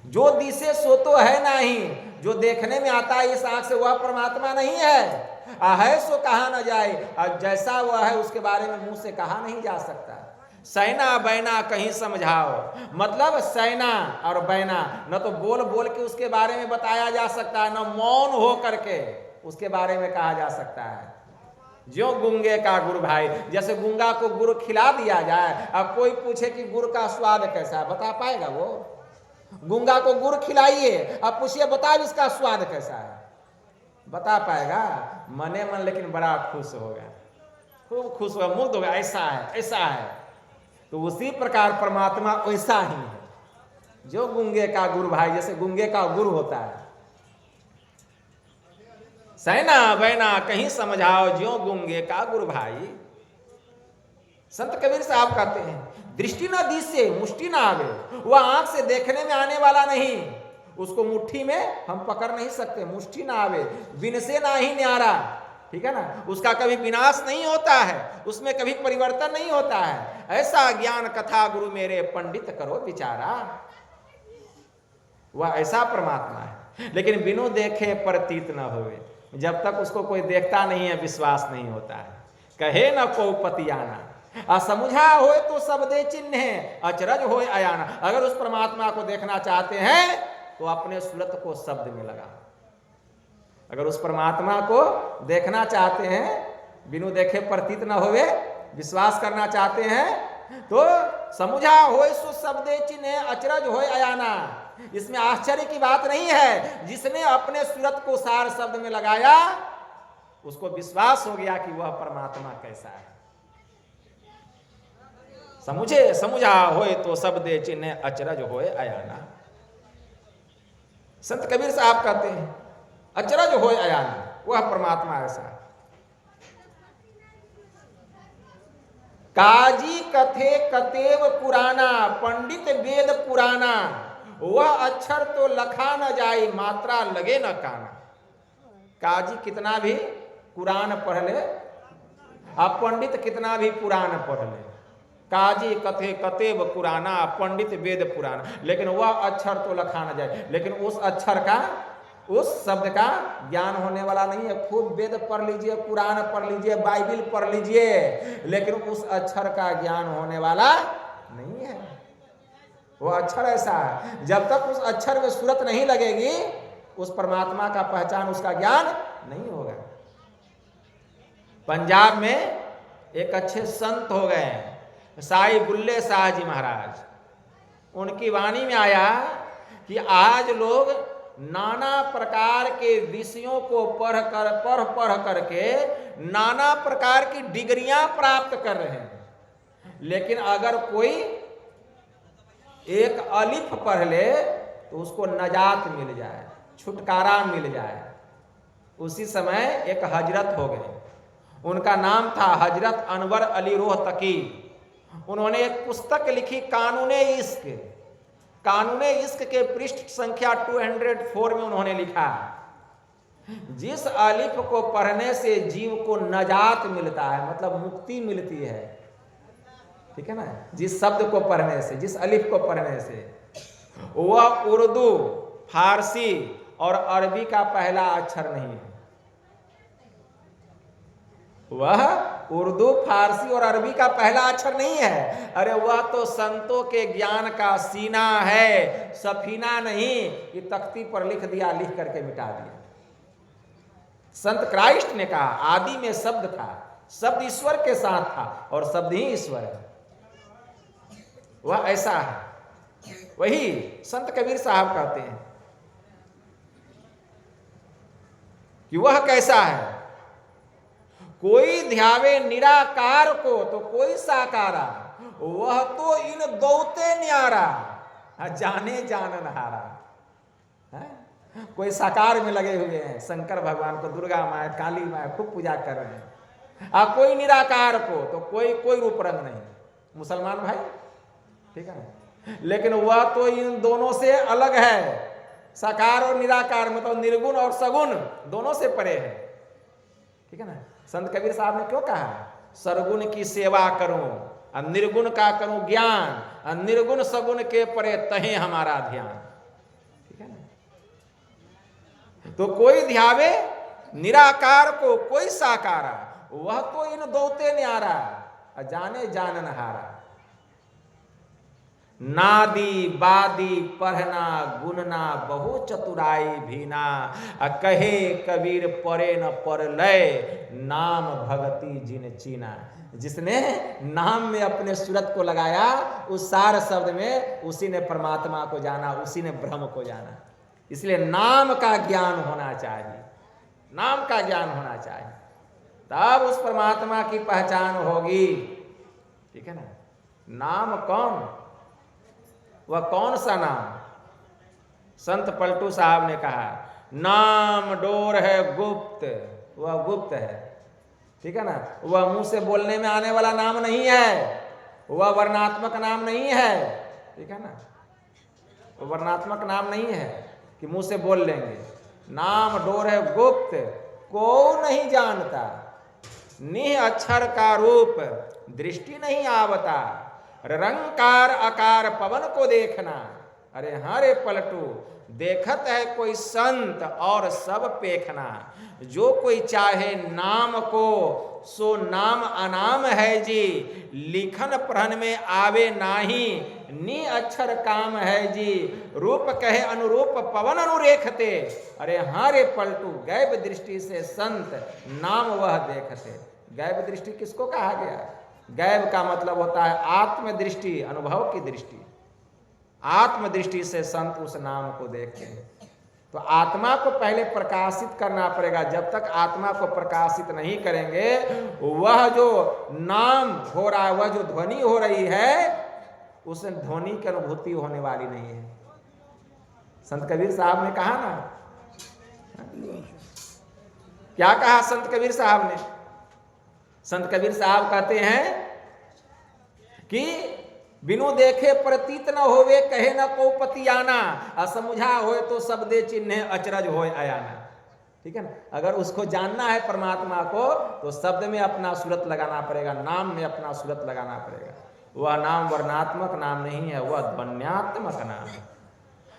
जो दिसे सो तो है नहीं, जो देखने में आता है इस आंख से, वह परमात्मा नहीं है। है सो कहा न जाए, और जैसा वह है उसके बारे में मुंह से कहा नहीं जा सकता। सैना बैना कहीं समझाओ, मतलब सैना और बैना न तो बोल बोल के उसके बारे में बताया जा सकता है, न मौन हो करके उसके बारे में कहा जा सकता है। जो गूंगे का गुरु भाई, जैसे गूंगा को गुड़ खिला दिया जाए, अब कोई पूछे कि गुड़ का स्वाद कैसा है, बता पाएगा वो? गूंगा को गुड़ खिलाइए, अब पूछिए बता इसका स्वाद कैसा है, बता पाएगा? मने मन लेकिन बड़ा खुश होगा, खूब खुश होगा, मुग्ध होगा, ऐसा है ऐसा है। तो उसी प्रकार परमात्मा वैसा ही है। जो गूंगे का गुरु भाई, जैसे गूंगे का गुरु होता है। सैना बैना कहीं समझाओ, ज्यों गूंगे का गुरु भाई। संत कबीर साहब कहते हैं दृष्टि न दिसे मुष्टि न आवे, वह आंख से देखने में आने वाला नहीं, उसको मुट्ठी में हम पकड़ नहीं सकते, मुष्टि ना आवे, बिन से ना ही न्यारा, ठीक है ना, उसका कभी विनाश नहीं होता है, उसमें कभी परिवर्तन नहीं होता है। ऐसा ज्ञान कथा गुरु मेरे पंडित करो विचारा, वह ऐसा परमात्मा है। लेकिन बिनु देखे प्रतीत न होवे, जब तक उसको कोई देखता नहीं है विश्वास नहीं होता है। कहे न को पतियाना, असमुझा होए तो सब दे चिन्ह है, अचरज होए अयाना। अगर उस परमात्मा को देखना चाहते हैं तो अपने सूरत को शब्द में लगा। अगर उस परमात्मा को देखना चाहते हैं, बिनु देखे प्रतीत न होवे, विश्वास करना चाहते हैं तो समुझा होए सो शब्दे चिन्ह, अचरज होए अयाना। इसमें आश्चर्य की बात नहीं है, जिसने अपने सूरत को सार शब्द में लगाया उसको विश्वास हो गया कि वह परमात्मा कैसा है। समुझे समुझा होए तो शब्दे चिन्ह, अचरज होए अयाना। संत कबीर साहब कहते हैं अचरज होए अयाना, वह परमात्मा ऐसा है। काजी कथे कतेव पुराना, पंडित वेद पुराना, वह अक्षर तो लखा न जाए, मात्रा लगे न काना। काजी कितना भी कुरान पढ़ ले, अब पंडित कितना भी पुराण पढ़ ले, काजी कथे कतेव पुराना, पंडित वेद पुराना, लेकिन वह अक्षर तो लखा न जाए। लेकिन उस अक्षर का, उस शब्द का ज्ञान होने वाला नहीं है। खूब वेद पढ़ लीजिए, कुरान पढ़ लीजिए, बाइबिल पढ़ लीजिए, लेकिन उस अक्षर का ज्ञान होने वाला नहीं है। वो अक्षर ऐसा है, जब तक उस अक्षर में सूरत नहीं लगेगी उस परमात्मा का पहचान, उसका ज्ञान नहीं होगा। पंजाब में एक अच्छे संत हो गए साई बुल्ले शाह जी महाराज। उनकी वाणी में आया कि आज लोग नाना प्रकार के विषयों को पढ़ करके नाना प्रकार की डिग्रियां प्राप्त कर रहे हैं, लेकिन अगर कोई एक अलिफ पढ़ ले तो उसको नजात मिल जाए, छुटकारा मिल जाए। उसी समय एक हजरत हो गए, उनका नाम था हजरत अनवर अली रोहतकी। उन्होंने एक पुस्तक लिखी कानूने इश्क। कानूने इश्क के पृष्ठ संख्या 204 में उन्होंने लिखा, जिस अलिफ को पढ़ने से जीव को नजात मिलता है, मतलब मुक्ति मिलती है, ठीक है ना, जिस शब्द को पढ़ने से, जिस अलिफ को पढ़ने से, वह उर्दू, फारसी और अरबी का पहला अक्षर नहीं है। वह उर्दू, फारसी और अरबी का पहला अक्षर नहीं है। अरे वह तो संतों के ज्ञान का सीना है, सफीना नहीं कि तख्ती पर लिख दिया, लिख करके मिटा दिया। संत क्राइस्ट ने कहा आदि में शब्द था, शब्द ईश्वर के साथ था और शब्द ही ईश्वर है। वह ऐसा है। वही संत कबीर साहब कहते हैं कि वह कैसा है, कोई ध्यावे निराकार को तो कोई साकारा, वह तो इन दौते न्यारा, जाने जानन हारा। कोई साकार में लगे हुए हैं, शंकर भगवान को, दुर्गा माँ, काली माँ खूब पूजा कर रहे हैं। कोई निराकार को तो कोई रूप रंग नहीं, मुसलमान भाई, ठीक है ना, लेकिन वह तो इन दोनों से अलग है। साकार और निराकार मतलब निर्गुण और सगुण दोनों से परे है, ठीक है ना। संत कबीर साहब ने क्यों कहा सरगुण की सेवा करूं और निर्गुण का करूं ज्ञान, और निर्गुण सगुण के परे तहे हमारा ध्यान, ठीक है ना। तो कोई ध्यावे निराकार को कोई साकारा, वह तो इन दौते न्यारा, जाने जानन हारा। नादी बादी पढ़ना गुनना बहु चतुराई भीना, कहे कबीर परे न पर लय, नाम भगति जिन चीना। जिसने नाम में अपने सूरत को लगाया, उस सार शब्द में उसी ने परमात्मा को जाना, उसी ने ब्रह्म को जाना। इसलिए नाम का ज्ञान होना चाहिए, नाम का ज्ञान होना चाहिए, तब उस परमात्मा की पहचान होगी, ठीक है ना। नाम कौन, वह कौन सा नाम? संत पलटू साहब ने कहा नाम डोर है गुप्त, वह गुप्त है, ठीक है ना। वह मुंह से बोलने में आने वाला नाम नहीं है, वह वर्णात्मक नाम नहीं है, ठीक है ना, वह वर्णात्मक नाम नहीं है। कि मुंह से बोल लेंगे। नाम डोर है गुप्त, को नहीं जानता। निह अक्षर का रूप दृष्टि नहीं आवता। रंकार आकार पवन को देखना। अरे हाँ रे पलटू, देखत है कोई संत और सब पेखना। जो कोई चाहे नाम को सो नाम अनाम है जी। लिखन पढ़न में आवे नाही, नि अक्षर काम है जी। रूप कहे अनुरूप पवन अनुरेखते। अरे हाँ रे पलटू, गैब दृष्टि से संत नाम वह देखते। गैब दृष्टि किसको कहा गया? गैब का मतलब होता है आत्मदृष्टि, अनुभव की दृष्टि। आत्मदृष्टि से संत उस नाम को देखते हैं। तो आत्मा को पहले प्रकाशित करना पड़ेगा। जब तक आत्मा को प्रकाशित नहीं करेंगे, वह जो नाम हो रहा है, वह जो ध्वनि हो रही है, उस ध्वनि की अनुभूति होने वाली नहीं है। संत कबीर साहब ने कहा ना, क्या कहा संत कबीर साहब ने? संत कबीर साहब कहते हैं कि बिनु देखे प्रतीत न होवे, कहे न को पतियाना। असमुझा होए तो शब्दे चिन्ह अचरज होए अयाना। ठीक है ना? अगर उसको जानना है परमात्मा को, तो शब्द में अपना सूरत लगाना पड़ेगा, नाम में अपना सूरत लगाना पड़ेगा। वह नाम वर्णात्मक नाम नहीं है, वह ध्वन्यात्मक नाम है।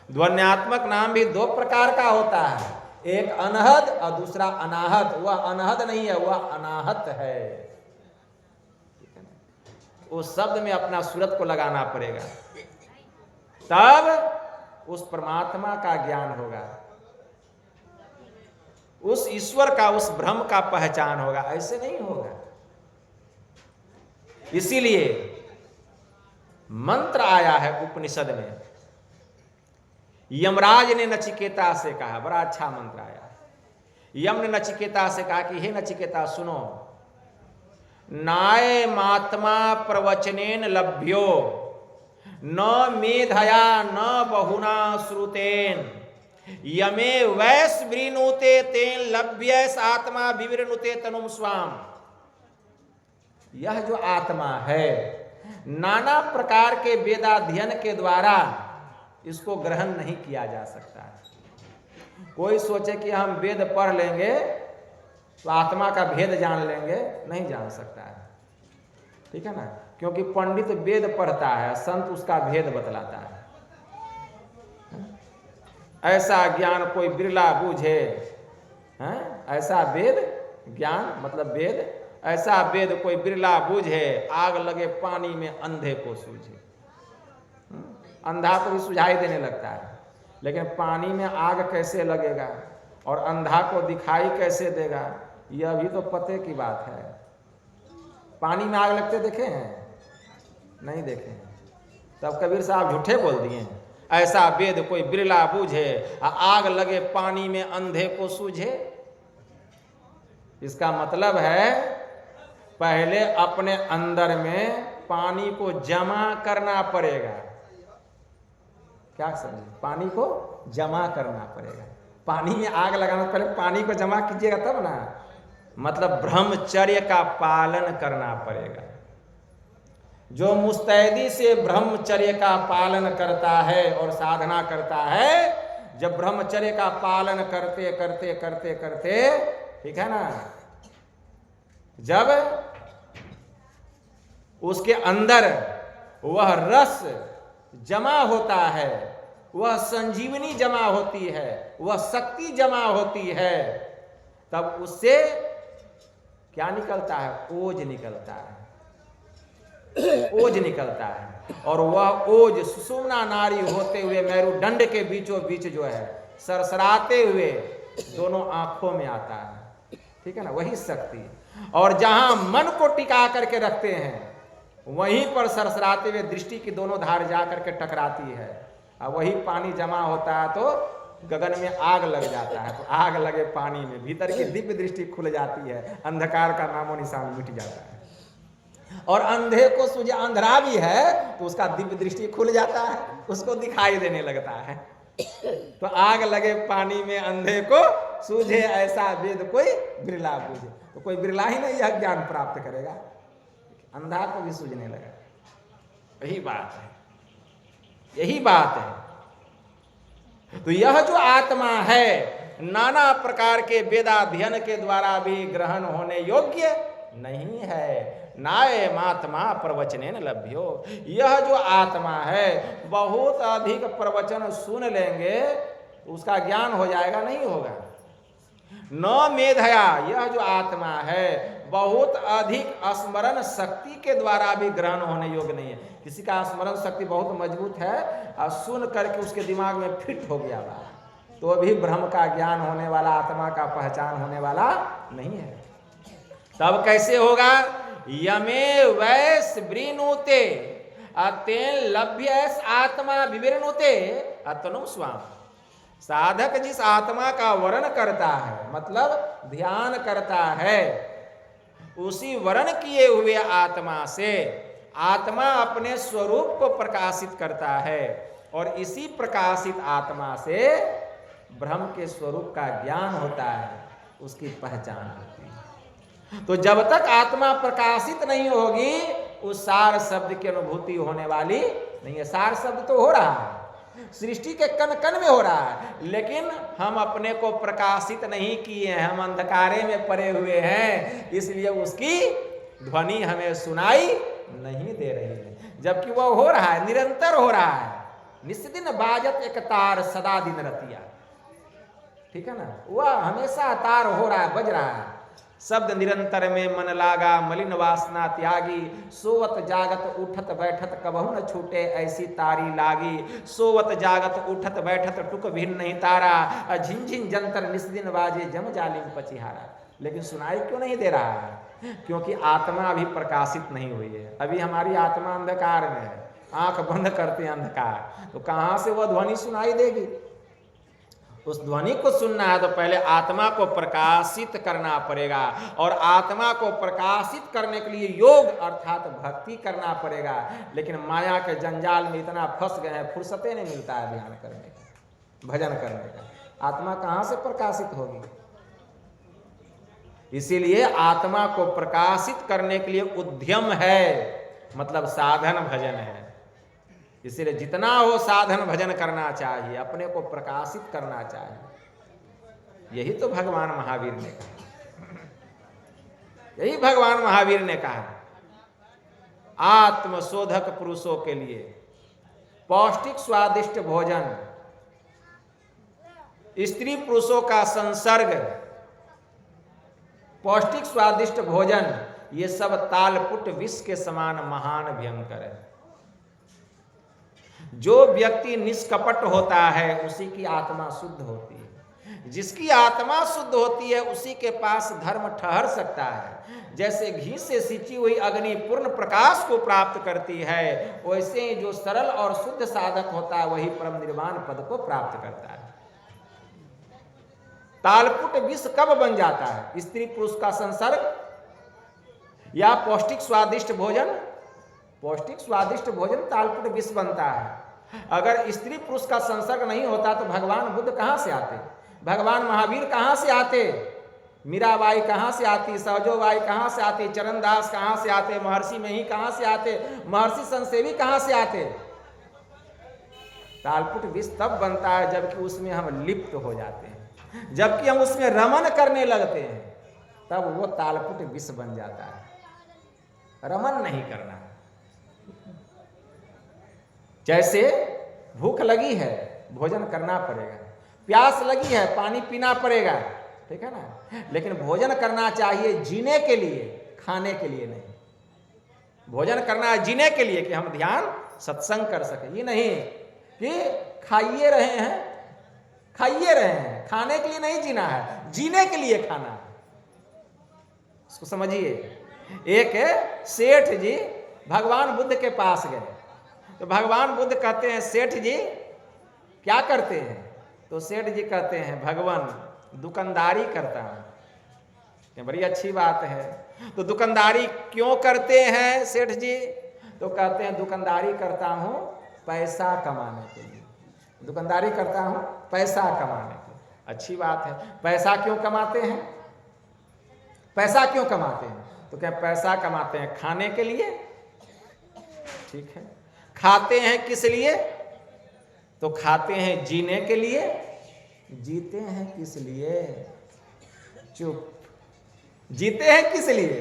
ध्वन्यात्मक नाम भी दो प्रकार का होता है, एक अनहद और दूसरा अनाहत। वह अनहद नहीं है, वह अनाहत है। उस शब्द में अपना सूरत को लगाना पड़ेगा, तब उस परमात्मा का ज्ञान होगा, उस ईश्वर का, उस ब्रह्म का पहचान होगा। ऐसे नहीं होगा। इसीलिए मंत्र आया है उपनिषद में। यमराज ने नचिकेता से कहा, बड़ा अच्छा मंत्र आया। यम ने नचिकेता से कहा कि हे नचिकेता सुनो, नाय मात्मा प्रवचनेन लभ्यो न मेधया न बहुना श्रुतेन यमे वैस वृणुते तेन लभ्यस आत्मा विवृणुते तनुम स्वाम। यह जो आत्मा है, नाना प्रकार के वेदाध्ययन के द्वारा इसको ग्रहण नहीं किया जा सकता है। कोई सोचे कि हम वेद पढ़ लेंगे तो आत्मा का भेद जान लेंगे, नहीं जान सकता है। ठीक है ना? क्योंकि पंडित वेद पढ़ता है, संत उसका भेद बतलाता है। ऐसा ज्ञान कोई बिरला बूझे, ऐसा वेद ज्ञान मतलब वेद, ऐसा वेद कोई बिरला बूझे, आग लगे पानी में अंधे को सूझे। अंधा को भी सुझाई देने लगता है, लेकिन पानी में आग कैसे लगेगा और अंधा को दिखाई कैसे देगा, यह भी तो पते की बात है। पानी में आग लगते देखे हैं? नहीं देखे हैं। तब कबीर साहब झूठे बोल दिए हैं। ऐसा वेद कोई बिरला बूझे, आग लगे पानी में अंधे को सूझे। इसका मतलब है पहले अपने अंदर में पानी को जमा करना पड़ेगा। क्या समझे? पानी को जमा करना पड़ेगा। पानी में आग लगाना, पहले पानी को जमा कीजिएगा तब ना। मतलब ब्रह्मचर्य का पालन करना पड़ेगा। जो मुस्तैदी से ब्रह्मचर्य का पालन करता है और साधना करता है, जब ब्रह्मचर्य का पालन करते करते करते करते, ठीक है ना, जब उसके अंदर वह रस जमा होता है, वह संजीवनी जमा होती है, वह शक्ति जमा होती है, तब उससे क्या निकलता है? ओज निकलता है। ओज निकलता है। और वह ओज सुषुम्ना नाड़ी होते हुए मेरुदंड के बीचों बीच जो है सरसराते हुए दोनों आंखों में आता है। ठीक है ना? वही शक्ति। और जहां मन को टिका करके रखते हैं, वहीं पर सरसराते हुए दृष्टि की दोनों धार जा करके टकराती है, और वही पानी जमा होता है तो गगन में आग लग जाता है। तो आग लगे पानी में, भीतर की दिव्य दृष्टि खुल जाती है, अंधकार का नामो निशान मिट जाता है। और अंधे को सूझे, अंधरा भी है तो उसका दिव्य दृष्टि खुल जाता है, उसको दिखाई देने लगता है। तो आग लगे पानी में अंधे को सूझे, ऐसा वेद कोई बिरला बूझे। तो कोई बिरला ही नहीं यह ज्ञान प्राप्त करेगा, अंधा को भी सूझने लगा। यही बात है, यही बात है। तो यह जो आत्मा है नाना प्रकार के वेदाध्ययन के द्वारा भी ग्रहण होने योग्य नहीं है। नाय मात्मा प्रवचनेन लभ्यो, यह जो आत्मा है बहुत अधिक प्रवचन सुन लेंगे उसका ज्ञान हो जाएगा, नहीं होगा। न मेधया, यह जो आत्मा है बहुत अधिक स्मरण शक्ति के द्वारा भी ग्रहण होने योग्य नहीं है। किसी का स्मरण शक्ति बहुत मजबूत है और सुन करके उसके दिमाग में फिट हो गया बा, तो भी ब्रह्म का ज्ञान होने वाला, आत्मा का पहचान होने वाला नहीं है। तब कैसे होगा? यमे वैस वृणुते अतेन लभ्यस आत्मा विवृणुते अतनु स्वाम। साधक जिस आत्मा का वर्ण करता है, मतलब ध्यान करता है, उसी वर्ण किए हुए आत्मा से आत्मा अपने स्वरूप को प्रकाशित करता है और इसी प्रकाशित आत्मा से ब्रह्म के स्वरूप का ज्ञान होता है, उसकी पहचान होती है। तो जब तक आत्मा प्रकाशित नहीं होगी उस सार शब्द की अनुभूति होने वाली नहीं है। सार शब्द तो हो रहा है, सृष्टि के कण कण में हो रहा है, लेकिन हम अपने को प्रकाशित नहीं किए हैं, हम अंधकारे में पड़े हुए हैं, इसलिए उसकी ध्वनि हमें सुनाई नहीं दे रही है। जबकि वह हो रहा है, निरंतर हो रहा है। निस्दिन बाजत एक तार सदा दिन रतिया, ठीक है ना, वह हमेशा तार हो रहा है, बज रहा है। शब्द निरंतर में मन लागा मलिन वासना त्यागी, सोवत जागत उठत बैठत कबहु न छूटे ऐसी तारी लागी। सोवत जागत उठत बैठत टुक भिन्न नहीं तारा, झिनझिन जंतर निस्दिन बाजे जम जालिम पचिहारा। लेकिन सुनाई क्यों नहीं दे रहा है? क्योंकि आत्मा अभी प्रकाशित नहीं हुई है। अभी हमारी आत्मा अंधकार में है, आंख बंद करते हैं अंधकार, तो कहां से वह ध्वनि सुनाई देगी? उस ध्वनि को सुनना है तो पहले आत्मा को प्रकाशित करना पड़ेगा, और आत्मा को प्रकाशित करने के लिए योग अर्थात भक्ति करना पड़ेगा। लेकिन माया के जंजाल में इतना फंस गए हैं, फुर्सतें नहीं मिलता है ध्यान करने का, भजन करने का। आत्मा कहां से प्रकाशित होगी? इसीलिए आत्मा को प्रकाशित करने के लिए उद्यम है, मतलब साधन भजन है। इसीलिए जितना हो साधन भजन करना चाहिए, अपने को प्रकाशित करना चाहिए। यही तो भगवान महावीर ने कहा, यही भगवान महावीर ने कहा, आत्मशोधक पुरुषों के लिए पौष्टिक स्वादिष्ट भोजन, स्त्री पुरुषों का संसर्ग, पौष्टिक स्वादिष्ट भोजन, ये सब तालपुट विष के समान महान भयंकर है। जो व्यक्ति निष्कपट होता है उसी की आत्मा शुद्ध होती है। जिसकी आत्मा शुद्ध होती है उसी के पास धर्म ठहर सकता है। जैसे घी से सिंची हुई अग्नि पूर्ण प्रकाश को प्राप्त करती है, वैसे ही जो सरल और शुद्ध साधक होता है वही परम निर्वाण पद को प्राप्त करता है। तालपुट विष कब बन जाता है? स्त्री पुरुष का संसर्ग या पौष्टिक स्वादिष्ट भोजन। पौष्टिक स्वादिष्ट भोजन तालपुट विष बनता है। अगर स्त्री पुरुष का संसर्ग नहीं होता तो भगवान बुद्ध कहां से आते? भगवान महावीर कहां से आते? मीराबाई कहां से आती? सहजोबाई कहां से आती? चरणदास कहां से आते? महर्षि मही कहां से आते? महर्षि संसेवी कहां से आते? तालपुट विष तब बनता है जबकि उसमें हम लिप्त हो जाते हैं, जबकि हम उसमें रमन करने लगते हैं, तब वो तालपुट विष बन जाता है। रमन नहीं करना। जैसे भूख लगी है, भोजन करना पड़ेगा, प्यास लगी है, पानी पीना पड़ेगा, ठीक है ना, लेकिन भोजन करना चाहिए जीने के लिए, खाने के लिए नहीं। भोजन करना है जीने के लिए कि हम ध्यान सत्संग कर सके। ये नहीं कि खाइए रहे हैं, खाइए रहे हैं, खाने के लिए नहीं जीना है, जीने के लिए खाना है। इसको समझिए। एक सेठ जी भगवान बुद्ध के पास गए, तो भगवान बुद्ध कहते हैं सेठ जी क्या करते हैं? तो सेठ जी कहते हैं भगवान दुकानदारी करता हूं। बड़ी अच्छी बात है। तो दुकानदारी क्यों करते हैं सेठ जी? तो कहते हैं दुकानदारी करता हूं पैसा कमाने के लिए। दुकानदारी करता हूं पैसा कमाने के लिए। अच्छी बात है। पैसा क्यों कमाते हैं? पैसा क्यों कमाते हैं? तो क्या पैसा कमाते हैं खाने के लिए, ठीक है। खाते हैं किस लिए? तो खाते हैं जीने के लिए, जीते हैं किस लिए? चुप। जीते हैं किस लिए?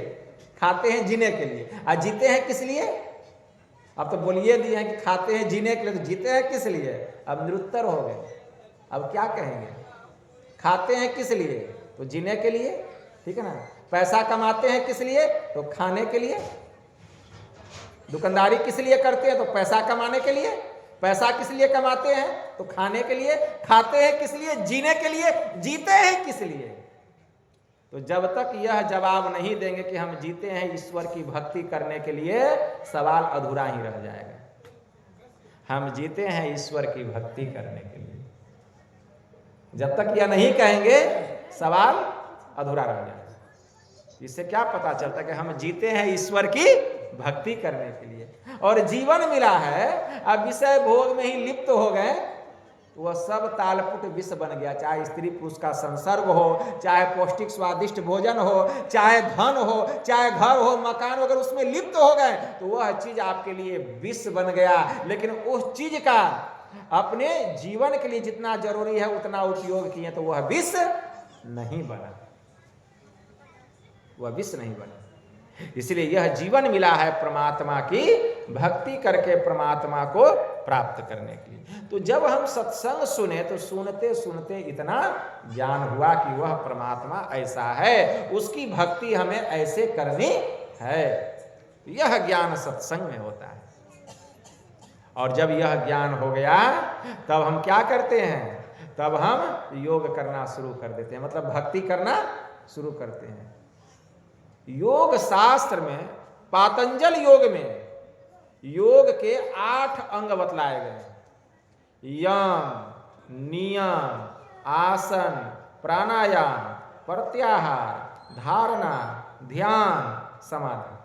खाते हैं जीने के लिए। और जीते हैं किस लिए? अब तो बोलिए दिए हैं कि खाते हैं जीने के लिए, तो जीते हैं किस लिए? अब निरुत्तर हो गए। अब क्या कहेंगे? खाते हैं किस लिए? तो जीने के लिए, ठीक है ना। पैसा कमाते हैं किस लिए? तो खाने के लिए। दुकानदारी किस लिए करते हैं? तो पैसा कमाने के लिए। पैसा किस लिए कमाते हैं? तो खाने के लिए। खाते हैं किस लिए? जीने के लिए। जीते हैं किस लिए? तो जब तक यह जवाब नहीं देंगे कि हम जीते हैं ईश्वर की भक्ति करने के लिए, सवाल अधूरा ही रह जाएगा। हम जीते हैं ईश्वर की भक्ति करने के लिए, जब तक यह नहीं कहेंगे सवाल अधूरा रह जाएगा। इससे क्या पता चलता कि हम जीते हैं ईश्वर की भक्ति करने के लिए, और जीवन मिला है अब विषय भोग में ही लिप्त हो गए, वह सब तालपुट विष बन गया। चाहे स्त्री पुरुष का संसर्ग हो, चाहे पौष्टिक स्वादिष्ट भोजन हो, चाहे धन हो, चाहे घर हो, मकान हो, अगर उसमें लिप्त हो गए तो वह चीज आपके लिए विष बन गया। लेकिन उस चीज का अपने जीवन के लिए जितना जरूरी है उतना उपयोग किए तो वह विष नहीं बना, वह विष नहीं बना। इसलिए यह जीवन मिला है परमात्मा की भक्ति करके परमात्मा को प्राप्त करने के लिए। तो जब हम सत्संग सुने तो सुनते सुनते इतना ज्ञान हुआ कि वह परमात्मा ऐसा है, उसकी भक्ति हमें ऐसे करनी है। यह ज्ञान सत्संग में होता है। और जब यह ज्ञान हो गया तब हम क्या करते हैं? तब हम योग करना शुरू कर देते हैं, मतलब भक्ति करना शुरू करते हैं। योग शास्त्र में, पातंजल योग में योग के 8 अंग बतलाए गए। यम, नियम, आसन, प्राणायाम, प्रत्याहार, धारणा, ध्यान, समाधि,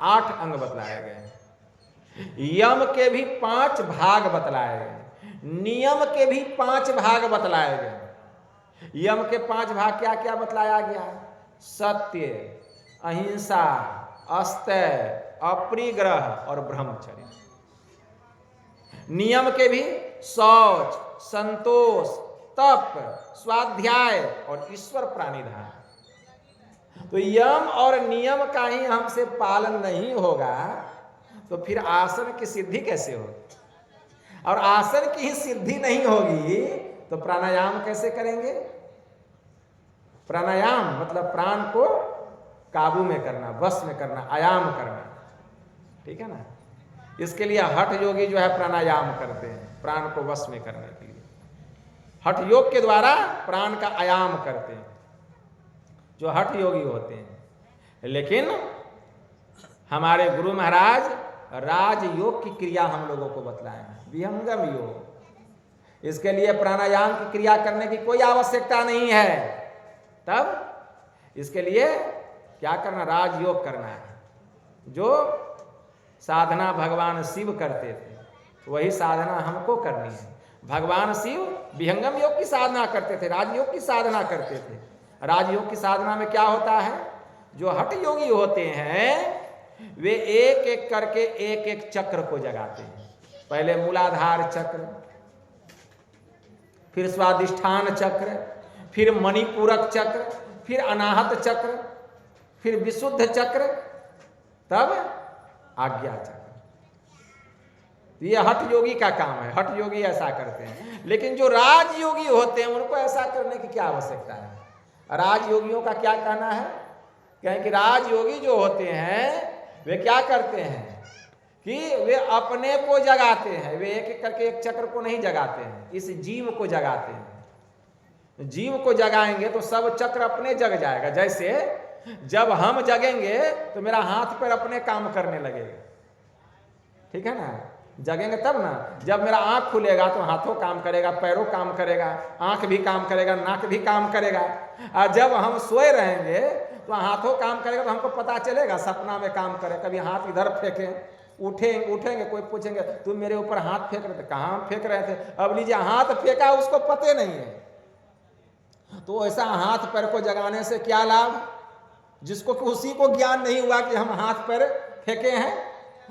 8 अंग बतलाए गए। यम के भी 5 भाग बतलाए गए, नियम के भी 5 भाग बतलाए गए। यम के 5 भाग क्या क्या बतलाया गया? सत्य, अहिंसा, अस्तेय, अपरिग्रह और ब्रह्मचर्य। नियम के भी शौच, संतोष, तप, स्वाध्याय और ईश्वर प्राणिधान। तो यम और नियम का ही हमसे पालन नहीं होगा तो फिर आसन की सिद्धि कैसे होगी? और आसन की ही सिद्धि नहीं होगी तो प्राणायाम कैसे करेंगे? प्राणायाम मतलब प्राण को काबू में करना, वश में करना, आयाम करना, ठीक है ना। इसके लिए हठ योगी जो है प्राणायाम करते हैं प्राण को वश में करने के लिए। हठ योग के द्वारा प्राण का आयाम करते हैं जो हठ योगी होते हैं। लेकिन हमारे गुरु महाराज राजयोग की क्रिया हम लोगों को बतलाए हैं, विहंगम योग। इसके लिए प्राणायाम की क्रिया करने की कोई आवश्यकता नहीं है। तब इसके लिए क्या करना? राजयोग करना है। जो साधना भगवान शिव करते थे वही साधना हमको करनी है। भगवान शिव विहंगम योग की साधना करते थे, राजयोग की साधना करते थे। राजयोग की साधना में क्या होता है? जो हठ योगी होते हैं वे एक एक करके एक एक चक्र को जगाते हैं। पहले मूलाधार चक्र, फिर स्वादिष्ठान चक्र, फिर मणिपूरक चक्र, फिर अनाहत चक्र, फिर विशुद्ध चक्र, तब आज्ञा चक्र। यह हठ योगी का काम है, हठ योगी ऐसा करते हैं। लेकिन जो राजयोगी होते हैं उनको ऐसा करने की क्या आवश्यकता है? राजयोगियों का क्या कहना है? कहें कि राजयोगी जो होते हैं वे क्या करते हैं कि वे अपने को जगाते हैं। वे एक एक करके एक चक्र को नहीं जगाते हैं, इस जीव को जगाते हैं। जीव को जगाएंगे तो सब चक्र अपने जग जाएगा। जैसे जब हम जगेंगे तो मेरा हाथ पैर अपने काम करने लगेगा, ठीक है ना। जगेंगे तब ना। जब मेरा आंख खुलेगा तो हाथों काम करेगा, पैरों काम करेगा, आंख भी काम करेगा, नाक भी काम करेगा। और जब हम सोए रहेंगे तो हाथों काम करेगा तो हमको पता चलेगा, सपना में काम करे। कभी हाथ इधर फेंके, उठेंगे, कोई पूछेंगे तुम मेरे ऊपर हाथ फेंक रहे थे, कहाँ फेंक रहे थे? अब लीजिए हाथ फेंका उसको पते नहीं है। तो ऐसा हाथ पैर को जगाने से क्या लाभ? जिसको उसी को ज्ञान नहीं हुआ कि हम हाथ पैर फेंके हैं।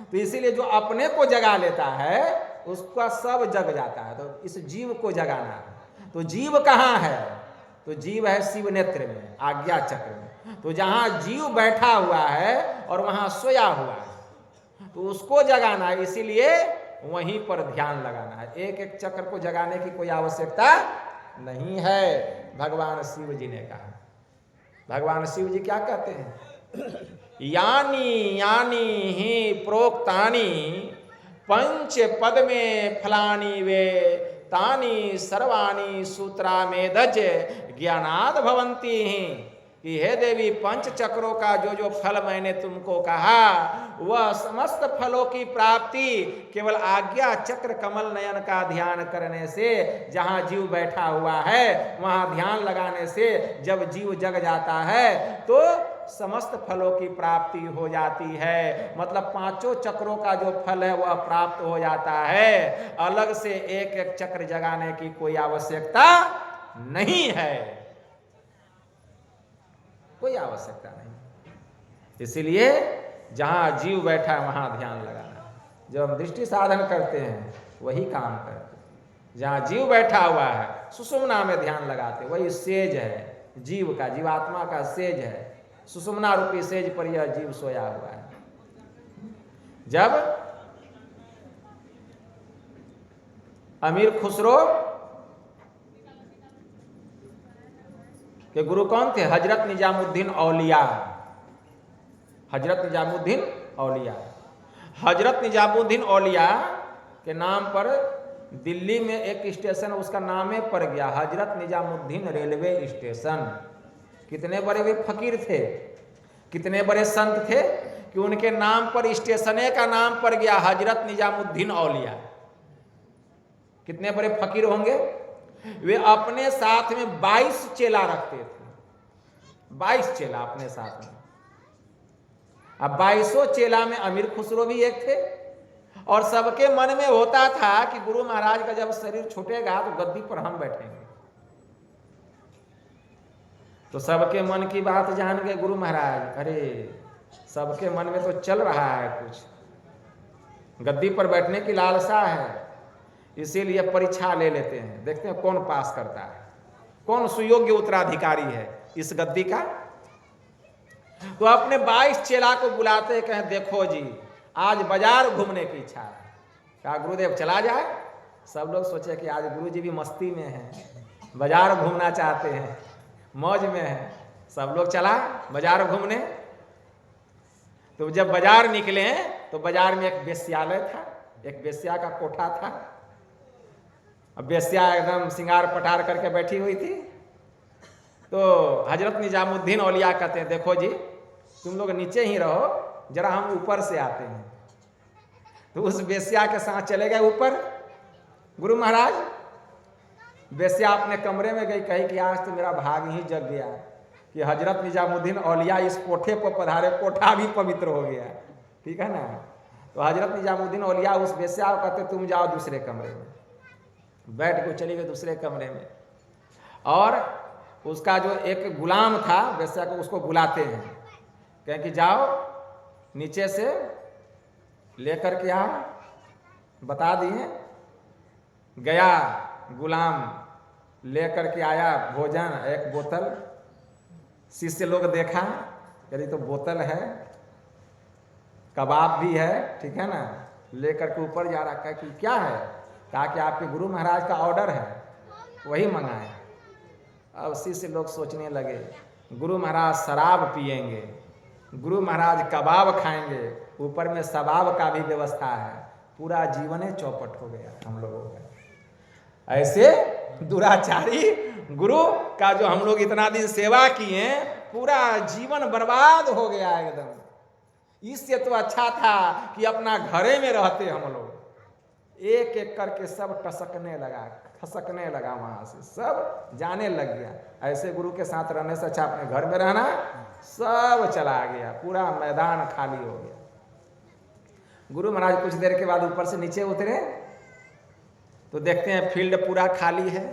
तो इसीलिए जो अपने को जगा लेता है उसका सब जग जाता है। तो इस जीव को जगाना है। तो जीव कहाँ है? तो जीव है शिव नेत्र में, आज्ञा चक्र में। तो जहाँ जीव बैठा हुआ है और वहाँ सोया हुआ है, तो उसको जगाना है। इसीलिए वहीं पर ध्यान लगाना है। एक एक चक्र को जगाने की कोई आवश्यकता नहीं है, भगवान शिव जी ने कहा। भगवान शिव जी क्या कहते हैं? यानी यानी ही प्रोक्तानि पंच पद में फलानी वे तानी सर्वाणी सूत्रामेदज ज्ञानाद भवंती हैं। कि हे देवी, पंच चक्रों का जो जो फल मैंने तुमको कहा, वह समस्त फलों की प्राप्ति केवल आज्ञा चक्र कमल नयन का ध्यान करने से, जहाँ जीव बैठा हुआ है वहाँ ध्यान लगाने से जब जीव जग जाता है तो समस्त फलों की प्राप्ति हो जाती है। मतलब पांचों चक्रों का जो फल है वह प्राप्त हो जाता है। अलग से एक एक चक्र जगाने की कोई आवश्यकता नहीं है, कोई आवश्यकता नहीं। इसीलिए जहां जीव बैठा है वहां ध्यान लगाना। जब हम दृष्टि साधन करते हैं वही काम करते हैं। जहां जीव बैठा हुआ है सुषुम्ना में ध्यान लगाते, वही सेज है जीव का, जीवात्मा का सेज है। सुषुम्ना रूपी सेज पर यह जीव सोया हुआ है। जब अमीर खुसरो के गुरु कौन थे? हजरत निजामुद्दीन औलिया। हजरत निजामुद्दीन औलिया। हजरत निजामुद्दीन औलिया के नाम पर दिल्ली में एक स्टेशन उसका नाम पड़ गया, हजरत निजामुद्दीन रेलवे स्टेशन। कितने बड़े वे फकीर थे, कितने बड़े संत थे कि उनके नाम पर स्टेशन का नाम पड़ गया हजरत निजामुद्दीन औलिया। कितने बड़े फकीर होंगे। वे अपने साथ में 22 चेला रखते थे, 22 चेला अपने साथ में। अब 22 चेला में अमीर खुसरो भी एक थे। और सबके मन में होता था कि गुरु महाराज का जब शरीर छूटेगा तो गद्दी पर हम बैठेंगे। तो सबके मन की बात जान गए गुरु महाराज, अरे सबके मन में तो चल रहा है कुछ, गद्दी पर बैठने की लालसा है, इसीलिए परीक्षा ले लेते हैं, देखते हैं कौन पास करता है, कौन सुयोग्य उत्तराधिकारी है इस गद्दी का। तो अपने 22 चेला को बुलाते हैं, कहें देखो जी आज बाजार घूमने की इच्छा है। कहा गुरुदेव चला जाए। सब लोग सोचे कि आज गुरु जी भी मस्ती में हैं, बाजार घूमना चाहते हैं, मौज में है। सब लोग चला बाजार घूमने। तो जब बाजार निकले तो बाजार में एक वेश्यालय था, एक वेश्या का कोठा था। अब वेश्या एकदम सिंगार पटार करके बैठी हुई थी। तो हजरत निजामुद्दीन औलिया कहते हैं देखो जी तुम लोग नीचे ही रहो, जरा हम ऊपर से आते हैं। तो उस वेश्या के साथ चले गए ऊपर गुरु महाराज। वेश्या अपने कमरे में गई, कही कि आज तो मेरा भाग ही जग गया कि हजरत निजामुद्दीन औलिया इस कोठे पर पधारे, कोठा भी पवित्र हो गया। ठीक है ना। तो हजरत निजामुद्दीन औलिया उस वेश्या को कहते तुम जाओ दूसरे कमरे में। बैठ के चली गई दूसरे कमरे में। और उसका जो एक गुलाम था वेश्या को, उसको बुलाते हैं, कहें कि जाओ नीचे से लेकर के आओ। बता दिए, गया गुलाम लेकर के आया भोजन, एक बोतल। शिष्य लोग देखा, यदि तो बोतल है, कबाब भी है, ठीक है ना, लेकर के ऊपर जा रहा। कहा कि क्या है? कहा कि आपके गुरु महाराज का ऑर्डर है, वही मंगाए। अब शिष्य लोग सोचने लगे गुरु महाराज शराब पिएंगे, गुरु महाराज कबाब खाएंगे, ऊपर में सबाब का भी व्यवस्था है। पूरा जीवन चौपट हो गया हम लोगों का। ऐसे दुराचारी गुरु का जो हम लोग इतना दिन सेवा किए, पूरा जीवन बर्बाद हो गया एकदम। इससे तो अच्छा था कि अपना घरे में रहते हम लोग। एक एक करके सब टसकने लगा, खसकने लगा, वहां से सब जाने लग गया। ऐसे गुरु के साथ रहने से अच्छा अपने घर में रहना। सब चला गया, पूरा मैदान खाली हो गया। गुरु महाराज कुछ देर के बाद ऊपर से नीचे उतरे तो देखते हैं फील्ड पूरा खाली है,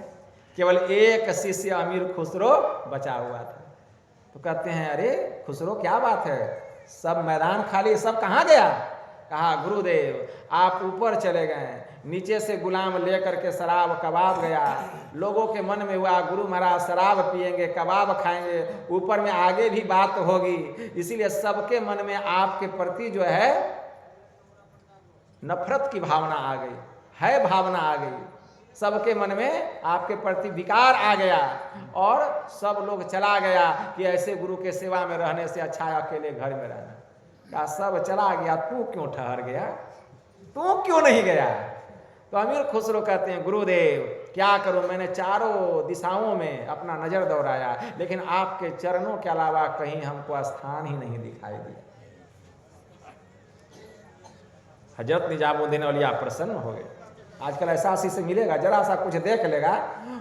केवल एक शिष्य अमीर खुसरो बचा हुआ था। तो कहते हैं अरे खुसरो क्या बात है, सब मैदान खाली, सब कहाँ गया? कहा गुरुदेव आप ऊपर चले गए, नीचे से गुलाम लेकर के शराब कबाब गया, लोगों के मन में हुआ गुरु महाराज शराब पिएंगे, कबाब खाएंगे, ऊपर में आगे भी बात होगी, इसीलिए सबके मन में आपके प्रति जो है नफरत की भावना आ गई, है भावना आ गई, सबके मन में आपके प्रति विकार आ गया और सब लोग चला गया कि ऐसे गुरु के सेवा में रहने से अच्छा है अकेले घर में रहना। क्या सब चला गया, तू क्यों ठहर गया, तू क्यों नहीं गया? तो अमीर खुसरो कहते हैं गुरुदेव क्या करूं, मैंने चारों दिशाओं में अपना नजर दौड़ाया लेकिन आपके चरणों के अलावा कहीं हमको स्थान ही नहीं दिखाई दिया। हजरत निजामुद्दीन औलिया प्रसन्न हो गए। आजकल ऐसा शिष्य मिलेगा, जरा सा कुछ देख लेगा,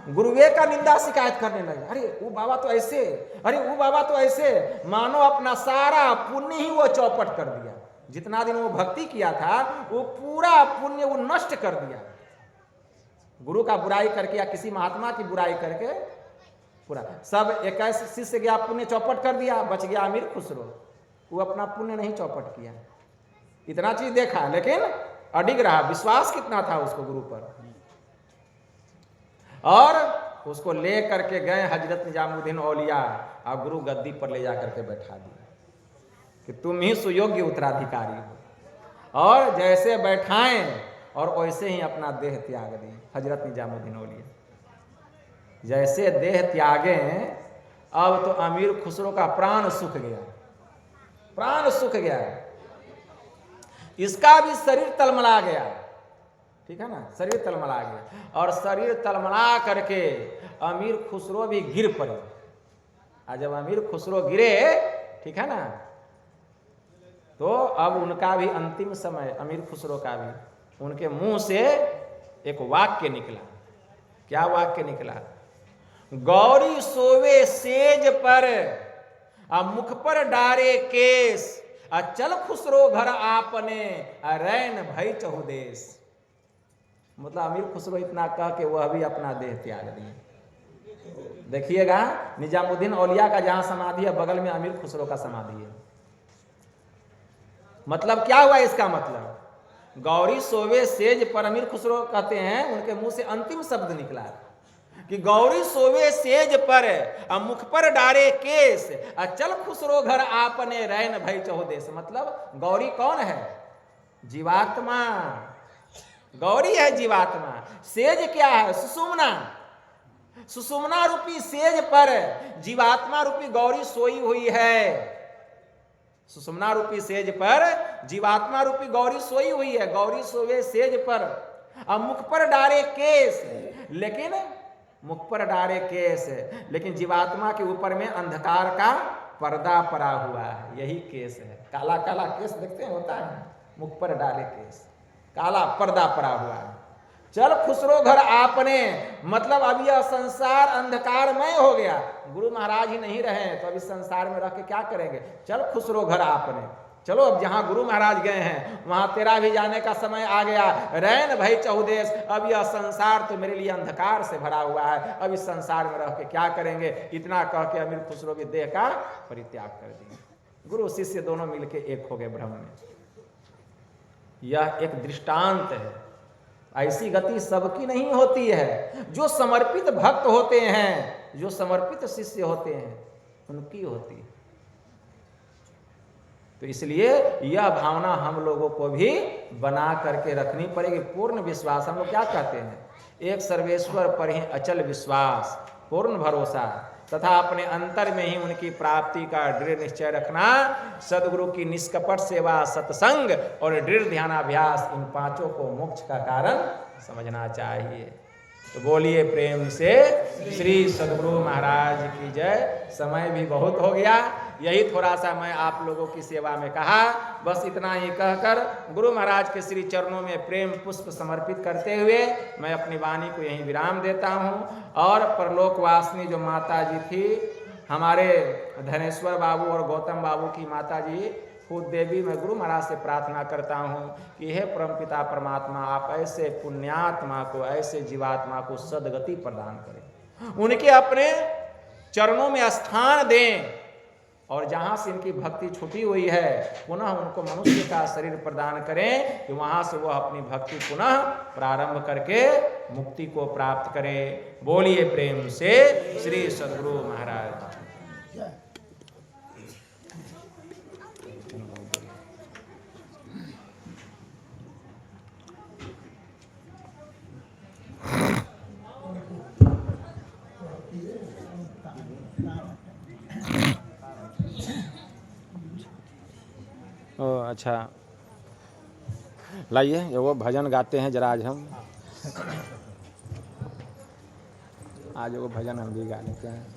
गुरुवे का निंदा शिकायत करने लगे, अरे वो बाबा तो ऐसे, अरे वो बाबा तो ऐसे, मानो अपना सारा पुण्य ही वो चौपट कर दिया। जितना दिन वो भक्ति किया था वो पूरा पुण्य वो नष्ट कर दिया, गुरु का बुराई करके या किसी महात्मा की बुराई करके पूरा सब। 21 शिष्य गया, पुण्य चौपट कर दिया, बच गया अमीर खुसरो, वो अपना पुण्य नहीं चौपट किया। इतना चीज देखा लेकिन अडिग रहा, विश्वास कितना था उसको गुरु पर, और उसको ले करके गए हजरत निजामुद्दीन औलिया और गुरु गद्दी पर ले जाकर के बैठा दिया कि तुम ही सुयोग्य उत्तराधिकारी हो, और जैसे बैठाएं और वैसे ही अपना देह त्याग दिए हजरत निजामुद्दीन औलिया। जैसे देह त्यागे अब तो अमीर खुसरो का प्राण सूख गया, प्राण सूख गया, इसका भी शरीर तलमला गया, ठीक है ना, शरीर तलमला गया, और शरीर तलमला करके अमीर खुसरो भी गिर पड़े। और जब अमीर खुसरो गिरे, ठीक है ना, तो अब उनका भी अंतिम समय, अमीर खुसरो का भी, उनके मुंह से एक वाक्य निकला। क्या वाक्य निकला? गौरी सोवे सेज पर मुख पर डारे केस, चल खुसरो घर आपने रैन भई चहुदेश। मतलब अमीर खुसरो इतना कह के वह भी अपना देह त्याग दिए। देखिएगा निजामुद्दीन औलिया का जहां समाधि है बगल में अमीर खुसरो का समाधि है। मतलब क्या हुआ इसका मतलब? गौरी सोवे सेज पर, अमीर खुसरो कहते हैं, उनके मुंह से अंतिम शब्द निकला कि गौरी सोवे सेज पर मुख पर डारे केस, चल खुसरो घर आपने रैन भई चहुदेश। मतलब गौरी कौन है? जीवात्मा, गौरी है जीवात्मा। सेज क्या है? सुषुम्ना, सुषुम्ना रूपी सेज पर जीवात्मा रूपी गौरी सोई हुई है। सुषुम्ना रूपी सेज पर जीवात्मा रूपी गौरी सोई हुई है। गौरी सोवे सेज पर मुख पर डारे केस, लेकिन मुख पर डारे केस, लेकिन जीवात्मा के ऊपर में अंधकार का पर्दा पड़ा हुआ है, यही केस है। काला काला केस देखते हैं, होता है, मुख पर डाले केस, काला पर्दा पड़ा हुआ है। चल खुसरो घर आपने, मतलब अब यह संसार अंधकारमय हो गया, गुरु महाराज ही नहीं रहे तो अभी संसार में रह के क्या करेंगे? चल खुसरो घर आपने, चलो अब जहां गुरु महाराज गए हैं वहां तेरा भी जाने का समय आ गया। रैन भई चहुदेश, अब यह संसार तो मेरे लिए अंधकार से भरा हुआ है, अब इस संसार में रह के क्या करेंगे? इतना कह के अमीर खुसरो भी देह का परित्याग कर दिए। गुरु शिष्य दोनों मिलके एक हो गए ब्रह्म में। यह एक दृष्टांत है। ऐसी गति सबकी नहीं होती है, जो समर्पित भक्त होते हैं, जो समर्पित शिष्य होते हैं, उनकी होती है। तो इसलिए यह भावना हम लोगों को भी बना करके रखनी पड़ेगी। पूर्ण विश्वास, हम लोग क्या कहते हैं? एक सर्वेश्वर पर ही अचल विश्वास, पूर्ण भरोसा तथा अपने अंतर में ही उनकी प्राप्ति का दृढ़ निश्चय रखना, सदगुरु की निष्कपट सेवा, सत्संग और दृढ़ ध्यानाभ्यास, इन पांचों को मोक्ष का कारण समझना चाहिए। तो बोलिए प्रेम से श्री सदगुरु महाराज की जय। समय भी बहुत हो गया, यही थोड़ा सा मैं आप लोगों की सेवा में कहा, बस इतना ही कहकर गुरु महाराज के श्री चरणों में प्रेम पुष्प समर्पित करते हुए मैं अपनी वाणी को यहीं विराम देता हूँ। और परलोकवासिनी जो माता जी थी, हमारे धनेश्वर बाबू और गौतम बाबू की माता जी खुद देवी, मैं गुरु महाराज से प्रार्थना करता हूँ कि हे परमपिता परमात्मा, आप ऐसे पुण्यात्मा को, ऐसे जीवात्मा को सदगति प्रदान करें, उनके अपने चरणों में स्थान दें, और जहाँ से इनकी भक्ति छुटी हुई है पुनः उनको मनुष्य का शरीर प्रदान करें कि वहाँ से वह अपनी भक्ति पुनः प्रारंभ करके मुक्ति को प्राप्त करें। बोलिए प्रेम से श्री सद्गुरु महाराज। ओ अच्छा, लाइए ये वो भजन गाते हैं जरा आज वो भजन हम भी गा लेते हैं।